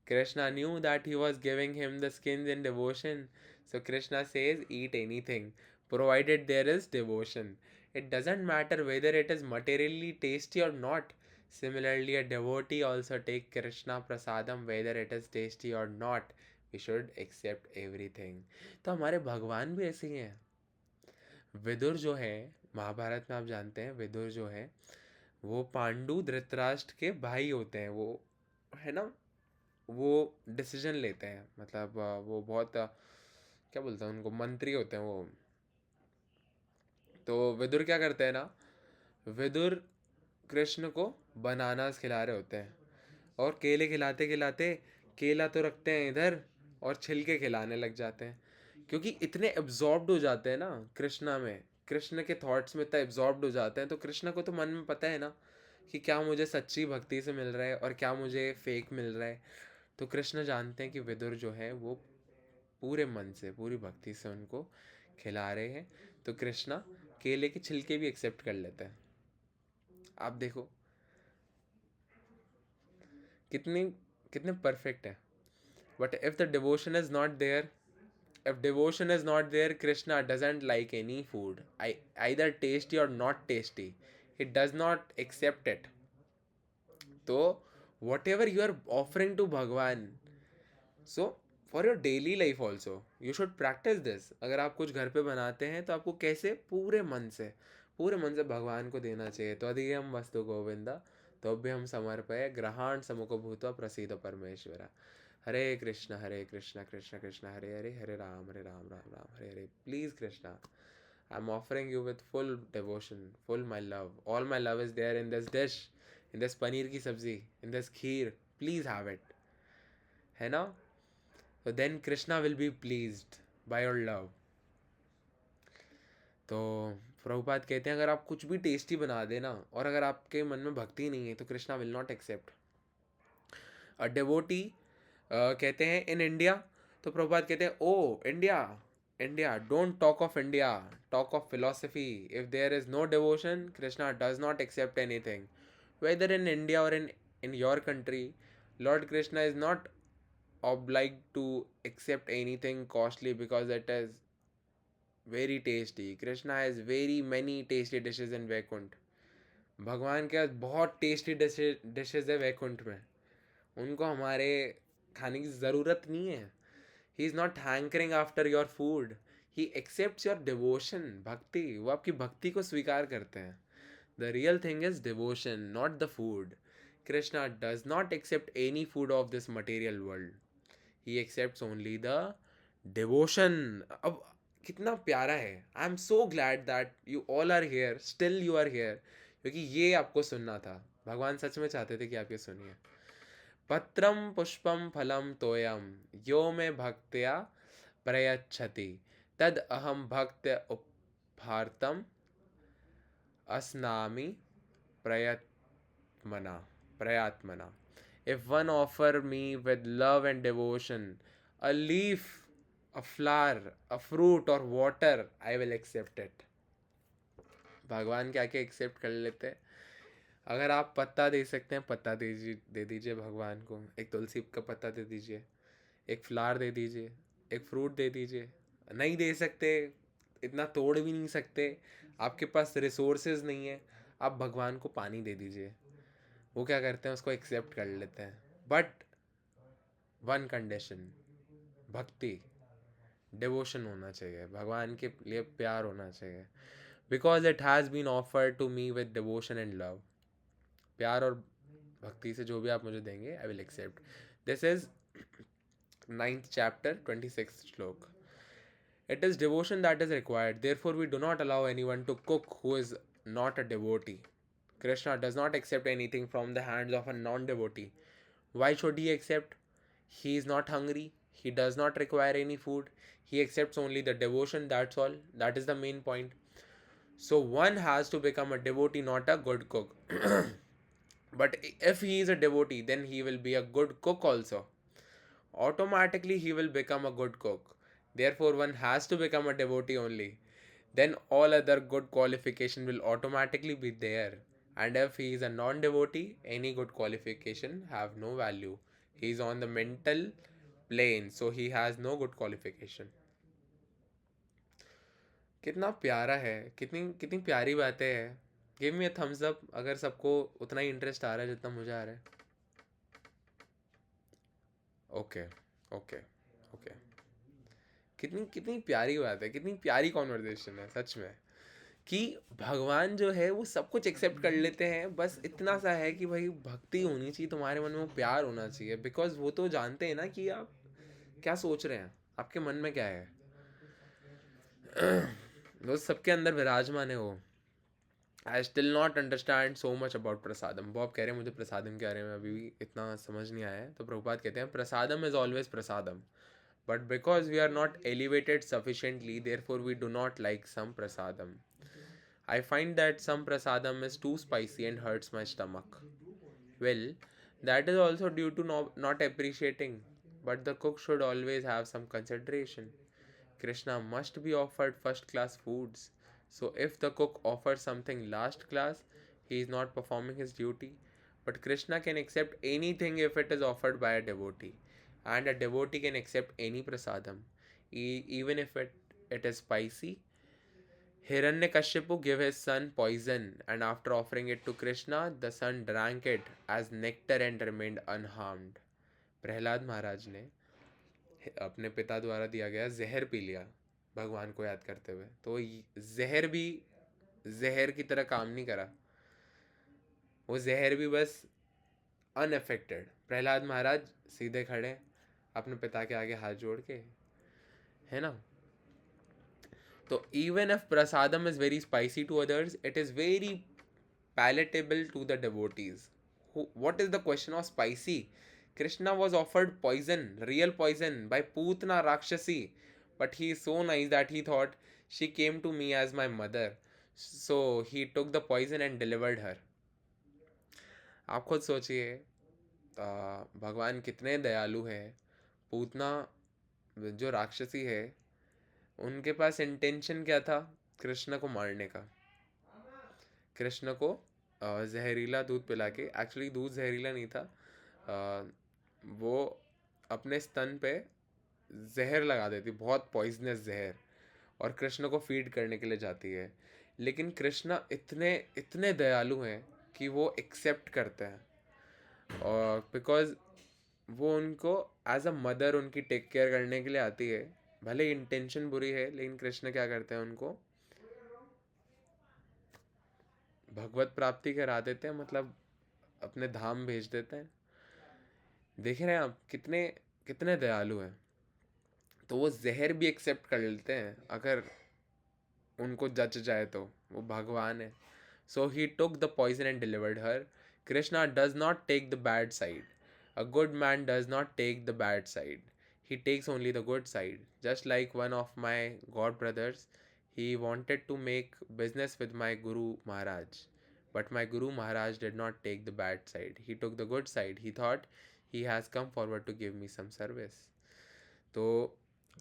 Krishna knew that he was giving him the skins in devotion. So Krishna says, eat anything, provided there is devotion. It doesn't matter whether it is materially tasty or not. Similarly, a devotee also take Krishna prasadam whether it is tasty or not. We should accept everything. तो हमारे भगवान भी ऐसे ही हैं. विदुर जो है, महाभारत में आप जानते हैं, विदुर जो है वो पांडु धृतराष्ट्र के भाई होते हैं. वो है ना, वो डिसीजन लेते हैं, मतलब वो बहुत क्या बोलते हैं उनको, मंत्री होते हैं वो. तो विदुर क्या करते हैं ना, विदुर कृष्ण को बनानास खिला रहे होते हैं और केले खिलाते खिलाते केला तो रखते हैं इधर और छिलके खिलाने लग जाते हैं, क्योंकि इतने एब्जॉर्ब्ड हो जाते हैं ना कृष्णा में, कृष्ण के थॉट्स में इतना एब्जॉर्ब्ड हो जाते हैं. तो कृष्ण को तो मन में पता है ना कि क्या मुझे सच्ची भक्ति से मिल रहा है और क्या मुझे फेक मिल रहा है. तो कृष्ण जानते हैं कि विदुर जो है वो पूरे मन से, पूरी भक्ति से उनको खिला रहे हैं. तो कृष्णा केले के छिलके भी एक्सेप्ट कर लेते हैं। आप देखो कितनी कितने परफेक्ट है। But if the devotion is not there, if devotion is not there, Krishna doesn't like any food, either tasty or not tasty, he does not accept it. So whatever you are offering to Bhagwan, so for your daily life also you should practice this. अगर आप कुछ घर पे बनाते हैं तो आपको कैसे पूरे मन से भगवान को देना चाहिए। तो अधिकम वस्तु गोविंदा तो भी हम समर्पय ग्रहाण समुख भूत्वा प्रसीद परमेश्वरा। Hare Krishna Krishna Krishna Hare Hare, Hare Ram Ram Ram Hare Hare. Please Krishna, I am offering you with full devotion, full my love, all my love is there in this dish, in this paneer की सब्जी, in this kheer, please have it, है ना। तो then Krishna will be pleased by your love. तो प्रभुपाद कहते हैं अगर आप कुछ भी टेस्टी बना देना और अगर आपके मन में भक्ति नहीं है तो Krishna will not accept. A devotee कहते हैं इन इंडिया, तो प्रभुपाद कहते हैं O India, India don't talk of India, talk of philosophy. If there is no devotion, Krishna does not accept anything, whether in India or in your country. Lord Krishna is not obliged to accept anything costly because it is very tasty. Krishna has very many tasty dishes in Vaikunt. भगवान के पास बहुत tasty dishes है वैकुंठ में, उनको हमारे खाने की ज़रूरत नहीं है। He is not hankering after your food, he accepts your devotion, bhakti. वो आपकी भक्ति को स्वीकार करते हैं। The real thing is devotion, not the food. Krishna does not accept any food of this material world, he accepts only the devotion. अब कितना प्यारा है। I am so glad that you all are here, still you are here, क्योंकि ये आपको सुनना था। भगवान सच में चाहते थे कि आप ये सुनिए। पत्रम पुष्पम फलम तोयम यो में भक्त्या प्रयच्छति तद अहम भक्त उपहार्तम अस्नामि प्रयात्मना। If one offer me with love and devotion a leaf, a flower, a fruit or water, I will accept it. भगवान क्या क्या एक्सेप्ट कर लेते हैं। अगर आप पत्ता दे सकते हैं, पत्ता दे दीजिए भगवान को। एक तुलसी का पत्ता दे दीजिए, एक फ्लावर दे दीजिए, एक फ्रूट दे दीजिए। नहीं दे सकते, इतना तोड़ भी नहीं सकते, आपके पास रिसोर्सेज नहीं है, आप भगवान को पानी दे दीजिए। वो क्या करते हैं, उसको एक्सेप्ट कर लेते हैं। But one condition, bhakti, devotion होना चाहिए, भगवान के लिए प्यार होना चाहिए। Because it has been offered to me with devotion and love. प्यार और भक्ति से जो भी आप मुझे देंगे, I will accept. This is 9th chapter 26th श्लोक। It is devotion that is required. Therefore, we do not allow anyone to cook who is not a devotee. Krishna does not accept anything from the hands of a non-devotee. Why should he accept? He is not hungry. He does not require any food. He accepts only the devotion, that's all. That is the main point. So one has to become a devotee, not a good cook. But if he is a devotee, then he will be a good cook also. Automatically he will become a good cook. Therefore, one has to become a devotee only. Then all other good qualification will automatically be there. And if he is a non-devotee, any good qualification have no value. He is on the mental plane, so he has no good qualification. कितना प्यारा है, कितनी कितनी प्यारी बातें हैं। Give me a thumbs up अगर सबको उतना ही इंटरेस्ट आ रहा है जितना मुझे आ रहा है। Okay okay okay. कितनी कितनी प्यारी बात है, कितनी प्यारी कॉन्वर्जेशन है सच में, कि भगवान जो है वो सब कुछ एक्सेप्ट कर लेते हैं। बस इतना सा है कि भाई भक्ति होनी चाहिए तुम्हारे मन में, वो प्यार होना चाहिए। बिकॉज वो तो जानते हैं ना कि आप क्या सोच रहे हैं, आपके मन में क्या है। वो सबके अंदर विराजमान है वो। I still not understand so much about prasadam. Bob कह रहे हैं मुझे प्रसादम के बारे में अभी भी इतना समझ नहीं आया है। तो प्रभुपाद कहते हैं prasadam is always prasadam, but because we are not elevated sufficiently, therefore we do not like some prasadam. I find that some prasadam is too spicy and hurts my stomach. Well, that is also due to not appreciating, but the cook should always have some consideration. Krishna must be offered first class foods. So if the cook offers something last class, he is not performing his duty. But Krishna can accept anything if it is offered by a devotee, and a devotee can accept any prasadam, even if it is spicy. Hiranyakashipu gave his son poison, and after offering it to Krishna, the son drank it as nectar and remained unharmed. Prahlad Maharaj ने अपने पिता द्वारा दिया गया जहर P लिया भगवान को याद करते हुए, तो जहर भी जहर की तरह काम नहीं करा, वो जहर भी बस अनअफेक्टेड। प्रहलाद महाराज सीधे खड़े अपने पिता के आगे हाथ जोड़ के, है ना। तो even if prasadam is very spicy to others, it is very palatable to the devotees. What is the question of spicy? Krishna was offered poison, real poison, by Putna Rakshasi, but he is so nice that he thought she came to me as my mother, so he took the poison and delivered her. आप खुद सोचिए भगवान कितने दयालु हैं। पूतना जो राक्षसी है, उनके पास इंटेंशन क्या था? कृष्ण को मारने का। कृष्ण को जहरीला दूध पिला के, एक्चुअली दूध जहरीला नहीं था, वो अपने स्तन पे जहर लगा देती, बहुत पॉइजनस जहर, और कृष्ण को फीड करने के लिए जाती है। लेकिन कृष्ण इतने इतने दयालु हैं कि वो एक्सेप्ट करते हैं, और बिकॉज वो उनको एज अ मदर उनकी टेक केयर करने के लिए आती है। भले इंटेंशन बुरी है, लेकिन कृष्ण क्या करते हैं, उनको भगवत प्राप्ति करा देते हैं, मतलब अपने धाम भेज देते हैं। देख रहे हैं आप कितने कितने दयालु हैं। तो वो जहर भी एक्सेप्ट कर लेते हैं अगर उनको जच जाए तो, वो भगवान है। So he took the poison and delivered her. Krishna does not take the bad side. A good man does not take the bad side, he takes only the good side. Just like one of my god brothers, he wanted to make business with my Guru Maharaj, but my Guru Maharaj did not take the bad side. He took the good side. He thought he has come forward to give me some service. So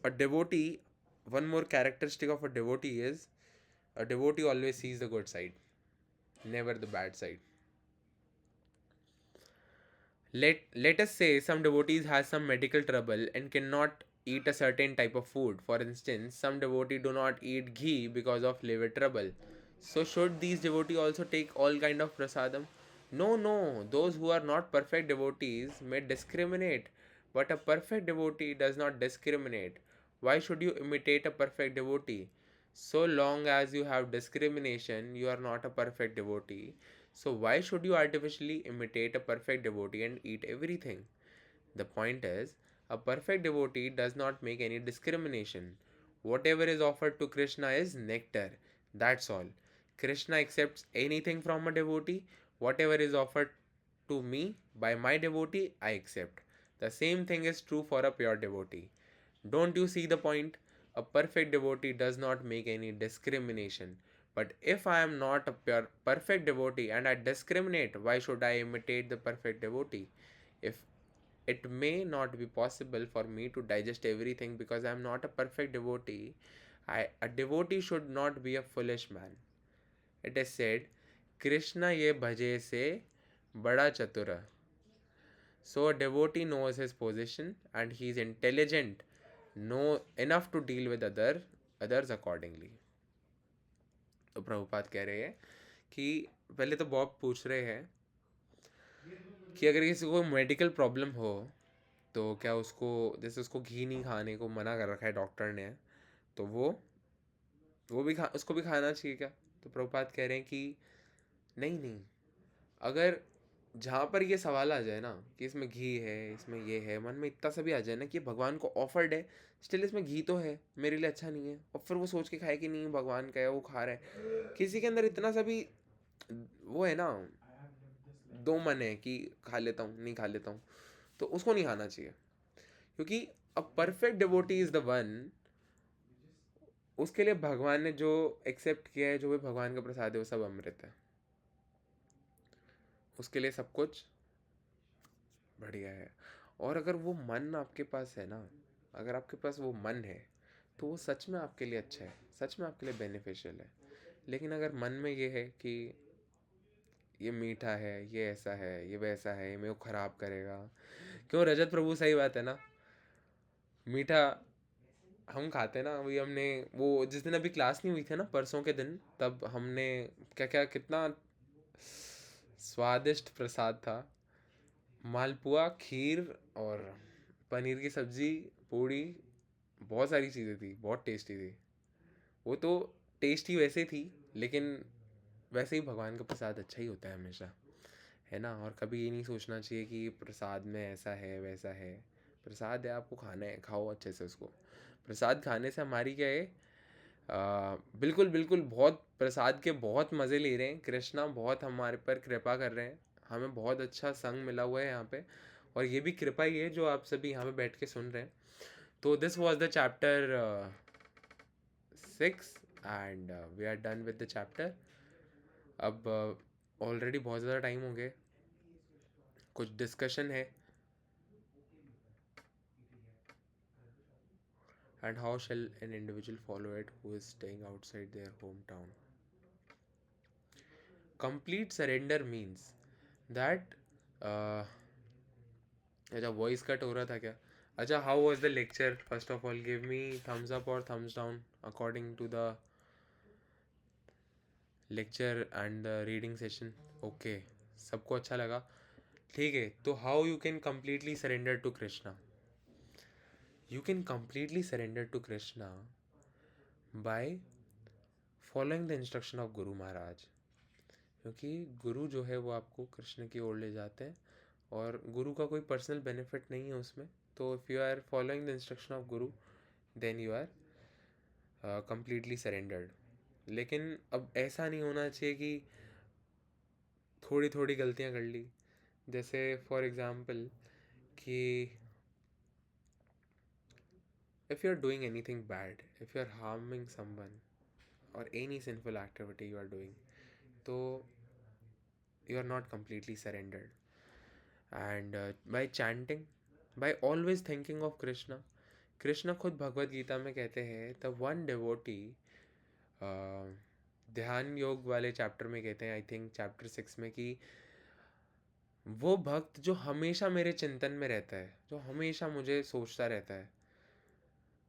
a devotee, one more characteristic of a devotee is, a devotee always sees the good side, never the bad side. Let us say some devotees has some medical trouble and cannot eat a certain type of food. For instance, some devotee do not eat ghee because of liver trouble. So should these devotee also take all kind of prasadam? No. Those who are not perfect devotees may discriminate, but a perfect devotee does not discriminate. Why should you imitate a perfect devotee? So long as you have discrimination, you are not a perfect devotee. So why should you artificially imitate a perfect devotee and eat everything? The point is, a perfect devotee does not make any discrimination. Whatever is offered to Krishna is nectar. That's all. Krishna accepts anything from a devotee. Whatever is offered to me by my devotee, I accept. The same thing is true for a pure devotee. Don't you see the point? A perfect devotee does not make any discrimination. But if I am not a perfect devotee and I discriminate, why should I imitate the perfect devotee? If it may not be possible for me to digest everything because I am not a perfect devotee, a devotee should not be a foolish man. It is said, Krishna ye bhaje se bada chatura. So a devotee knows his position and he is intelligent, know enough to deal with others accordingly. तो प्रभुपाद कह रहे हैं कि पहले तो Bob पूछ रहे हैं कि अगर किसी को मेडिकल प्रॉब्लम हो तो क्या उसको, जैसे उसको घी नहीं खाने को मना कर रखा है डॉक्टर ने, तो वो भी उसको भी खाना चाहिए क्या? तो प्रभुपाद कह रहे हैं कि नहीं, अगर जहाँ पर ये सवाल आ जाए ना कि इसमें घी है, इसमें ये है, मन में इतना सा भी आ जाए ना कि भगवान को ऑफर्ड है, स्टिल इसमें घी तो है, मेरे लिए अच्छा नहीं है, और फिर वो सोच के खाए कि नहीं भगवान का है, वो खा रहा है, किसी के अंदर इतना सा भी वो है ना, दो मन है कि खा लेता हूँ नहीं खा लेता हूँ, तो उसको नहीं खाना चाहिए। क्योंकि a perfect devotee is the one, उसके लिए भगवान ने जो एक्सेप्ट किया है, जो भी भगवान का प्रसाद है, वो सब अमृत है, उसके लिए सब कुछ बढ़िया है। और अगर वो मन आपके पास है ना, अगर आपके पास वो मन है, तो वो सच में आपके लिए अच्छा है, सच में आपके लिए बेनिफिशियल है। लेकिन अगर मन में ये है कि ये मीठा है, ये ऐसा है, ये वैसा है, ये मेरे को ख़राब करेगा, क्यों रजत प्रभु, सही बात है ना, मीठा हम खाते ना। अभी हमने वो जिस दिन अभी क्लास नहीं हुई थी ना, परसों के दिन, तब हमने क्या क्या कितना स्वादिष्ट प्रसाद था, मालपुआ, खीर और पनीर की सब्जी, पूड़ी, बहुत सारी चीज़ें थी, बहुत टेस्टी थी। वो तो टेस्टी वैसे थी, लेकिन वैसे ही भगवान का प्रसाद अच्छा ही होता है हमेशा, है ना। और कभी ये नहीं सोचना चाहिए कि प्रसाद में ऐसा है वैसा है। प्रसाद है, आपको खाना है, खाओ अच्छे से उसको। प्रसाद खाने से हमारी क्या है, बिल्कुल बिल्कुल, बहुत प्रसाद के बहुत मज़े ले रहे हैं, कृष्णा बहुत हमारे पर कृपा कर रहे हैं, हमें बहुत अच्छा संग मिला हुआ है यहाँ पे, और ये भी कृपा ही है जो आप सभी यहाँ पे बैठ के सुन रहे हैं। तो this was the chapter 6 and we are done with the chapter. अब ऑलरेडी बहुत ज़्यादा टाइम हो गया, कुछ डिस्कशन है। And how shall an individual follow it who is staying outside their hometown? Complete surrender means that अच्छा, voice cut हो रहा था क्या? अच्छा, how was the lecture? First of all give me thumbs up और thumbs down according to the lecture and the reading session. Okay, सबको अच्छा लगा, ठीक है। तो how you can completely surrender to Krishna? You can completely surrender to Krishna by following the instruction of guru Maharaj, क्योंकि गुरु जो है वो आपको कृष्ण की ओर ले जाते हैं, और गुरु का कोई पर्सनल बेनिफिट नहीं है उसमें। तो if you are following the instruction of guru, then you are completely surrendered. लेकिन अब ऐसा नहीं होना चाहिए कि थोड़ी थोड़ी गलतियाँ कर ली, जैसे फॉर एग्ज़ाम्पल कि if you are doing anything bad, if you are harming someone or any sinful activity you are doing, तो you are not completely surrendered. And by chanting, by always thinking of Krishna, Krishna खुद भगवत गीता में कहते हैं, the one devotee, ध्यान योग वाले chapter में कहते हैं, आई थिंक चैप्टर 6 में, कि वो भक्त जो हमेशा मेरे चिंतन में रहता है, जो हमेशा मुझे सोचता रहता है,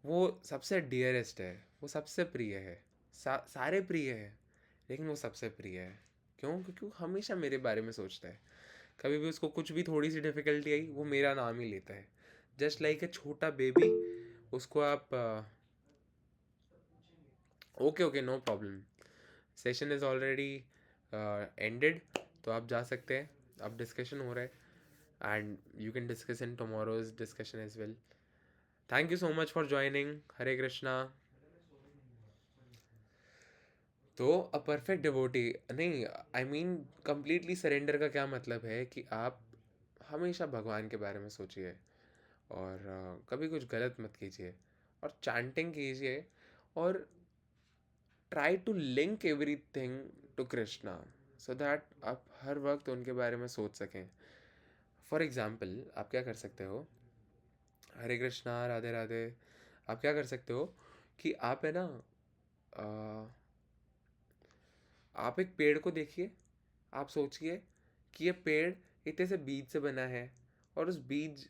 वो सबसे डियरेस्ट है, वो सबसे प्रिय है। सारे प्रिय है, लेकिन वो सबसे प्रिय है। क्यों? क्योंकि वो हमेशा मेरे बारे में सोचता है। कभी भी उसको कुछ भी थोड़ी सी डिफ़िकल्टी आई, वो मेरा नाम ही लेता है। जस्ट लाइक ए छोटा बेबी, उसको आप okay okay, no problem, session is already ended, तो आप जा सकते हैं। अब डिस्कशन हो रहा है and you can discuss in tomorrow's discussion as well. Thank you so much for joining. Hare Krishna. तो अ परफेक्ट डिवोटी नहीं, आई मीन कम्प्लीटली सरेंडर का क्या मतलब है कि आप हमेशा भगवान के बारे में सोचिए, और कभी कुछ गलत मत कीजिए, और चैंटिंग कीजिए, और try to link everything to Krishna, so that आप हर वक्त उनके बारे में सोच सकें। फॉर एग्ज़ाम्पल, आप क्या कर सकते हो, हरे कृष्णा, राधे राधे, आप क्या कर सकते हो कि आप है ना, आप एक पेड़ को देखिए, आप सोचिए कि ये पेड़ इतने से बीज से बना है, और उस बीज,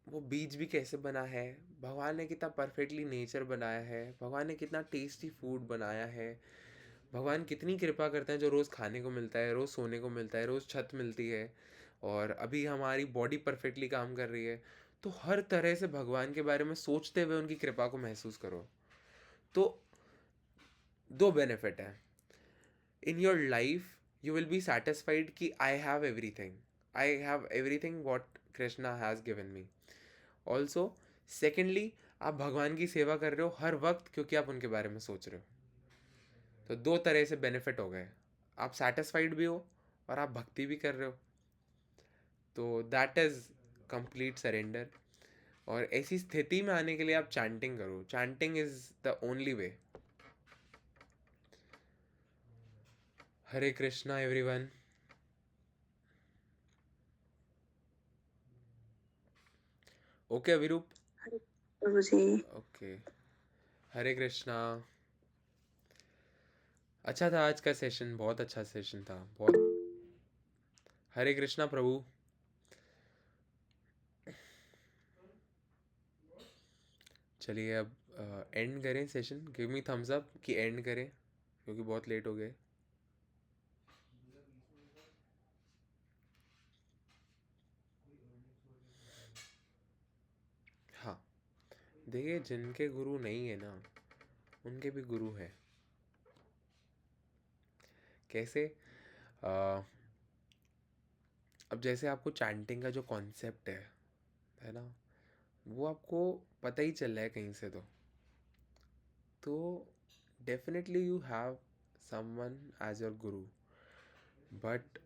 वो बीज भी कैसे बना है, भगवान ने कितना परफेक्टली नेचर बनाया है, भगवान ने कितना टेस्टी फूड बनाया है, भगवान कितनी कृपा करते हैं, जो रोज़ खाने को मिलता है, रोज़ सोने को मिलता है, रोज़ छत मिलती है, और अभी हमारी बॉडी परफेक्टली काम कर रही है। तो हर तरह से भगवान के बारे में सोचते हुए उनकी कृपा को महसूस करो। तो दो बेनिफिट हैं in your life, you will be satisfied कि I have everything what Krishna has given me. Also, secondly, आप भगवान की सेवा कर रहे हो हर वक्त, क्योंकि आप उनके बारे में सोच रहे हो। तो दो तरह से बेनिफिट हो गए, आप सेटिस्फाइड भी हो और आप भक्ति भी कर रहे हो। तो दैट इज़ कंप्लीट सरेंडर। और ऐसी स्थिति में आने के लिए आप चैंटिंग करो, chanting is the only way. Hare Krishna everyone. Okay Abhirup, प्रभु जी। ओके, हरे कृष्णा। अच्छा था आज का सेशन, बहुत अच्छा सेशन था, बहुत। हरे कृष्णा प्रभु। चलिए अब एंड करें session. Give me thumbs up कि एंड करें, क्योंकि बहुत लेट हो गए। हाँ, देखिए जिनके गुरु नहीं है ना, उनके भी गुरु है। कैसे? अ, अब जैसे आपको चैंटिंग का जो कॉन्सेप्ट है ना, वो आपको पता ही चल रहा है कहीं से। तो definitely you have someone as your guru, but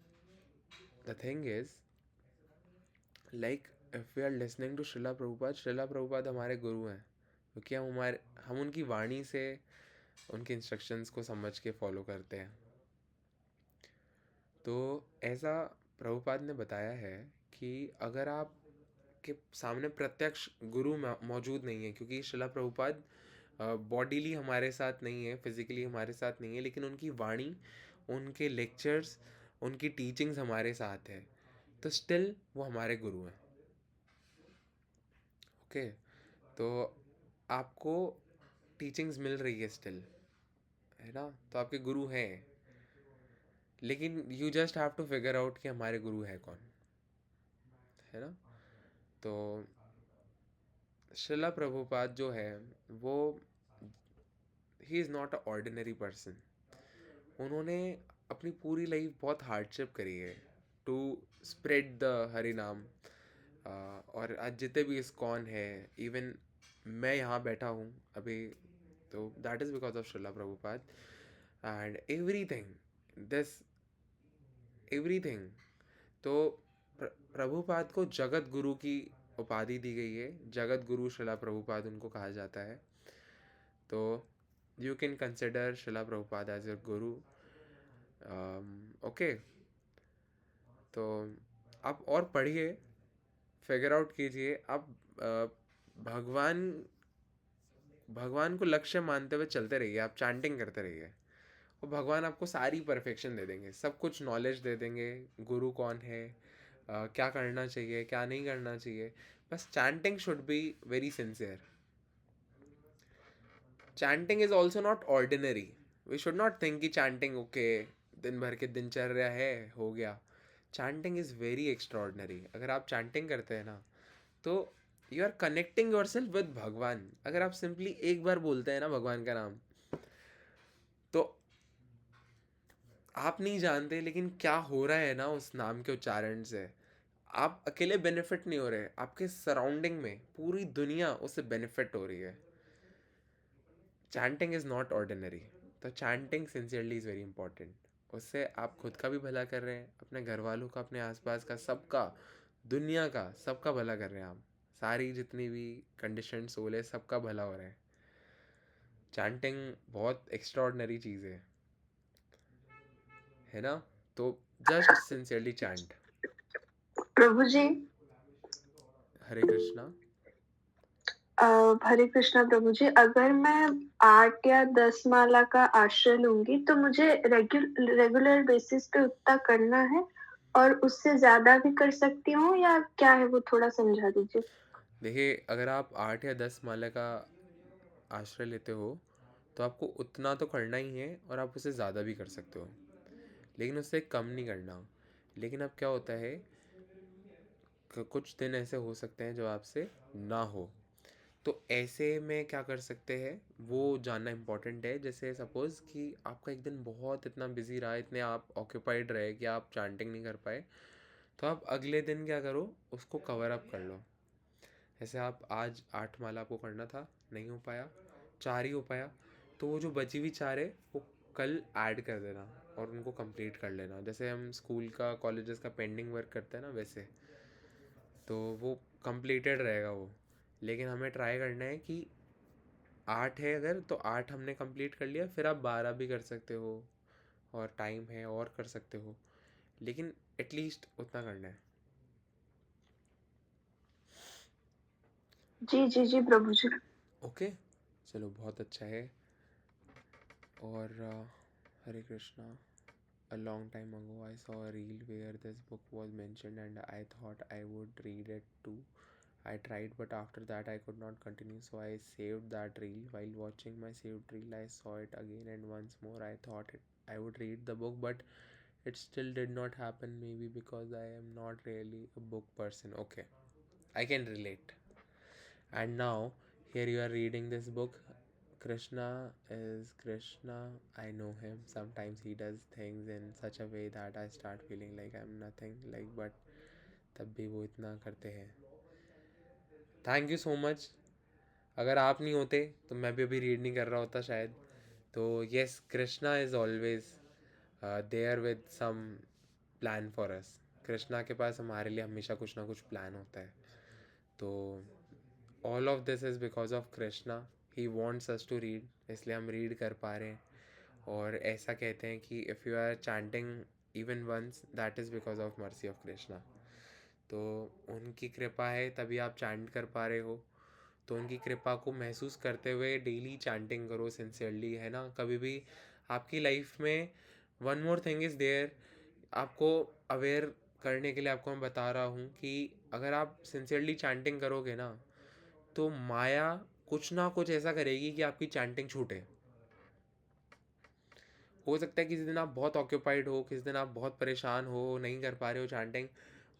the thing is like if we are listening to Srila Prabhupada हमारे गुरु हैं, क्योंकि हम उनकी वाणी से उनके इंस्ट्रक्शंस को समझ के फॉलो करते हैं। तो ऐसा प्रभुपाद ने बताया है कि अगर आप के सामने प्रत्यक्ष गुरु मौजूद नहीं है, क्योंकि श्रीला प्रभुपाद बॉडीली हमारे साथ नहीं है, फिजिकली हमारे साथ नहीं है, लेकिन उनकी वाणी, उनके लेक्चर्स, उनकी टीचिंग्स हमारे साथ है, तो स्टिल वो हमारे गुरु हैं। ओके, तो आपको टीचिंग्स मिल रही है स्टिल, है ना, तो आपके गुरु हैं, लेकिन you just have to figure out कि हमारे गुरु है कौन, है ना। तो श्रीला प्रभुपाद जो है वो, ही is not a ordinary person. उन्होंने अपनी पूरी लाइफ बहुत हार्डशिप करी है टू स्प्रेड द हरि नाम। और आज जितने भी इस्कॉन है, इवन मैं यहाँ बैठा हूँ अभी, तो that is because of Srila Prabhupada. And everything this, everything, तो प्रभुपाद को जगत गुरु की उपाधि दी गई है। जगत गुरु श्रीला प्रभुपाद उनको कहा जाता है। तो you can consider Srila Prabhupada as your guru. Okay, तो आप और पढ़िए, फिगर आउट कीजिए। आप भगवान भगवान को लक्ष्य मानते हुए चलते रहिए, आप चैंटिंग करते रहिए, और भगवान आपको सारी परफेक्शन दे देंगे, सब कुछ नॉलेज दे देंगे। गुरु कौन है, क्या करना चाहिए, क्या नहीं करना चाहिए। बस chanting should be very sincere. Chanting is also not ordinary. We should not think कि चैंटिंग ओके, दिन भर के दिनचर्या है, हो गया। Chanting is very extraordinary. अगर आप चैंटिंग करते हैं ना, तो you are connecting yourself with भगवान। अगर आप सिंपली एक बार बोलते हैं ना भगवान का नाम, तो आप नहीं जानते लेकिन क्या हो रहा है ना उस नाम के उच्चारण से। आप अकेले बेनिफिट नहीं हो रहे, आपके सराउंडिंग में पूरी दुनिया उससे बेनिफिट हो रही है। Chanting is not ordinary. तो chanting sincerely is very important. उससे आप खुद का भी भला कर रहे हैं, अपने घर वालों का, अपने आसपास का, सबका, दुनिया का, सबका भला कर रहे हैं आप। सारी जितनी भी कंडीशन सोल है, सबका भला हो रहा है। चैंटिंग बहुत एक्स्ट्राऑर्डिनरी चीज़ है ना। तो जस्ट सिंसियरली चैंट प्रभु जी, हरे कृष्णा। हरे कृष्णा प्रभु जी। अगर मैं 8 या 10 माला का आश्रय लूंगी तो मुझे रेगुलर बेसिस पे उतना करना है, और उससे ज्यादा भी कर सकती हूँ या क्या है वो थोड़ा समझा दीजिए। देखिए, अगर आप 8 या 10 माला का आश्रय लेते हो तो आपको उतना तो करना ही है, और आप उसे ज़्यादा भी कर सकते हो, लेकिन उससे कम नहीं करना। लेकिन अब क्या होता है, कुछ दिन ऐसे हो सकते हैं जो आपसे ना हो, तो ऐसे में क्या कर सकते हैं वो जानना इम्पोर्टेंट है। जैसे सपोज़ कि आपका एक दिन बहुत इतना बिजी रहा, इतने आप ऑक्यूपाइड रहे कि आप चैंटिंग नहीं कर पाए, तो आप अगले दिन क्या करो, उसको कवर अप कर लो। जैसे आप आज 8 माला आपको करना था, नहीं हो पाया, 4 ही हो पाया, तो वो जो बची हुई 4 है वो कल ऐड कर देना और उनको कंप्लीट कर लेना। जैसे हम स्कूल का, कॉलेजेस का पेंडिंग वर्क करते हैं ना, वैसे तो वो कंप्लीटेड रहेगा वो। लेकिन हमें ट्राई करना है कि 8 है अगर, तो 8 हमने कंप्लीट कर लिया, फिर आप 12 भी कर सकते हो, और टाइम है और कर सकते हो, लेकिन एटलीस्ट उतना करना है। जी जी जी प्रभु जी। ओके, चलो बहुत अच्छा है। और Hare Krishna. A long time ago, I saw a reel where this book was mentioned, and I thought I would read it too. I tried, but after that, I could not continue, so I saved that reel. While watching my saved reel, I saw it again, and once more, I thought I would read the book, but it still did not happen. Maybe because I am not really a book person. Okay, I can relate. And now, here you are reading this book. Krishna is Krishna. I know him. Sometimes he does things in such a way that I start feeling like I'm nothing. Like, but तब भी वो इतना करते हैं. Thank you so much. अगर आप नहीं होते तो मैं भी अभी रीड नहीं कर रहा होता शायद. तो yes, Krishna is always there with some plan for us. Krishna के पास हमारे लिए हमेशा कुछ ना कुछ प्लान होता है. तो all of this is because of Krishna. He wants us to read, इसलिए हम रीड कर पा रहे हैं. और ऐसा कहते हैं कि if you are chanting even once, that is because of mercy of Krishna. तो उनकी कृपा है तभी आप चैंट कर पा रहे हो. तो उनकी कृपा को महसूस करते हुए डेली चैंटिंग करो सिंसियरली, है ना. कभी भी आपकी लाइफ में one more thing is there. आपको अवेयर करने के लिए आपको मैं बता रहा हूँ कि अगर आप सिंसियरली चैंटिंग करोगे ना, तो माया कुछ ना कुछ ऐसा करेगी कि आपकी चैंटिंग छूटे. हो सकता है किसी दिन आप बहुत ऑक्यूपाइड हो, किसी दिन आप बहुत परेशान हो, नहीं कर पा रहे हो चैंटिंग.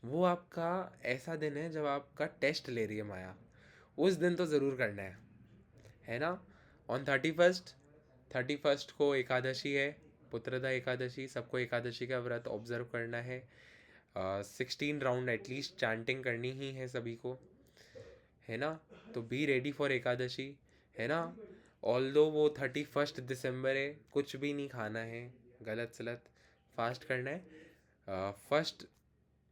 वो आपका ऐसा दिन है जब आपका टेस्ट ले रही है माया. उस दिन तो ज़रूर करना है ना. ऑन 31st को एकादशी है, पुत्रदा एकादशी. सबको एकादशी का व्रत ऑब्जर्व करना है. 16 राउंड एटलीस्ट चैंटिंग करनी ही है सभी को, है ना. तो बी रेडी फॉर एकादशी, है ना. ऑल्दो वो 31 दिसंबर है, कुछ भी नहीं खाना है, गलत सलत फास्ट करना है. 1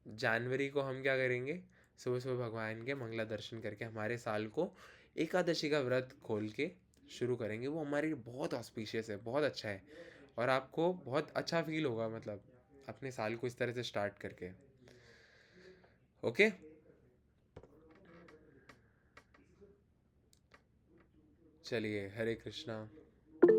जनवरी को हम क्या करेंगे, सुबह सुबह भगवान के मंगला दर्शन करके हमारे साल को एकादशी का व्रत खोल के शुरू करेंगे. वो हमारे लिए बहुत ऑस्पिशियस है, बहुत अच्छा है. और आपको बहुत अच्छा फील होगा, मतलब अपने साल को इस तरह से स्टार्ट करके. ओके. चलिए, हरे कृष्णा.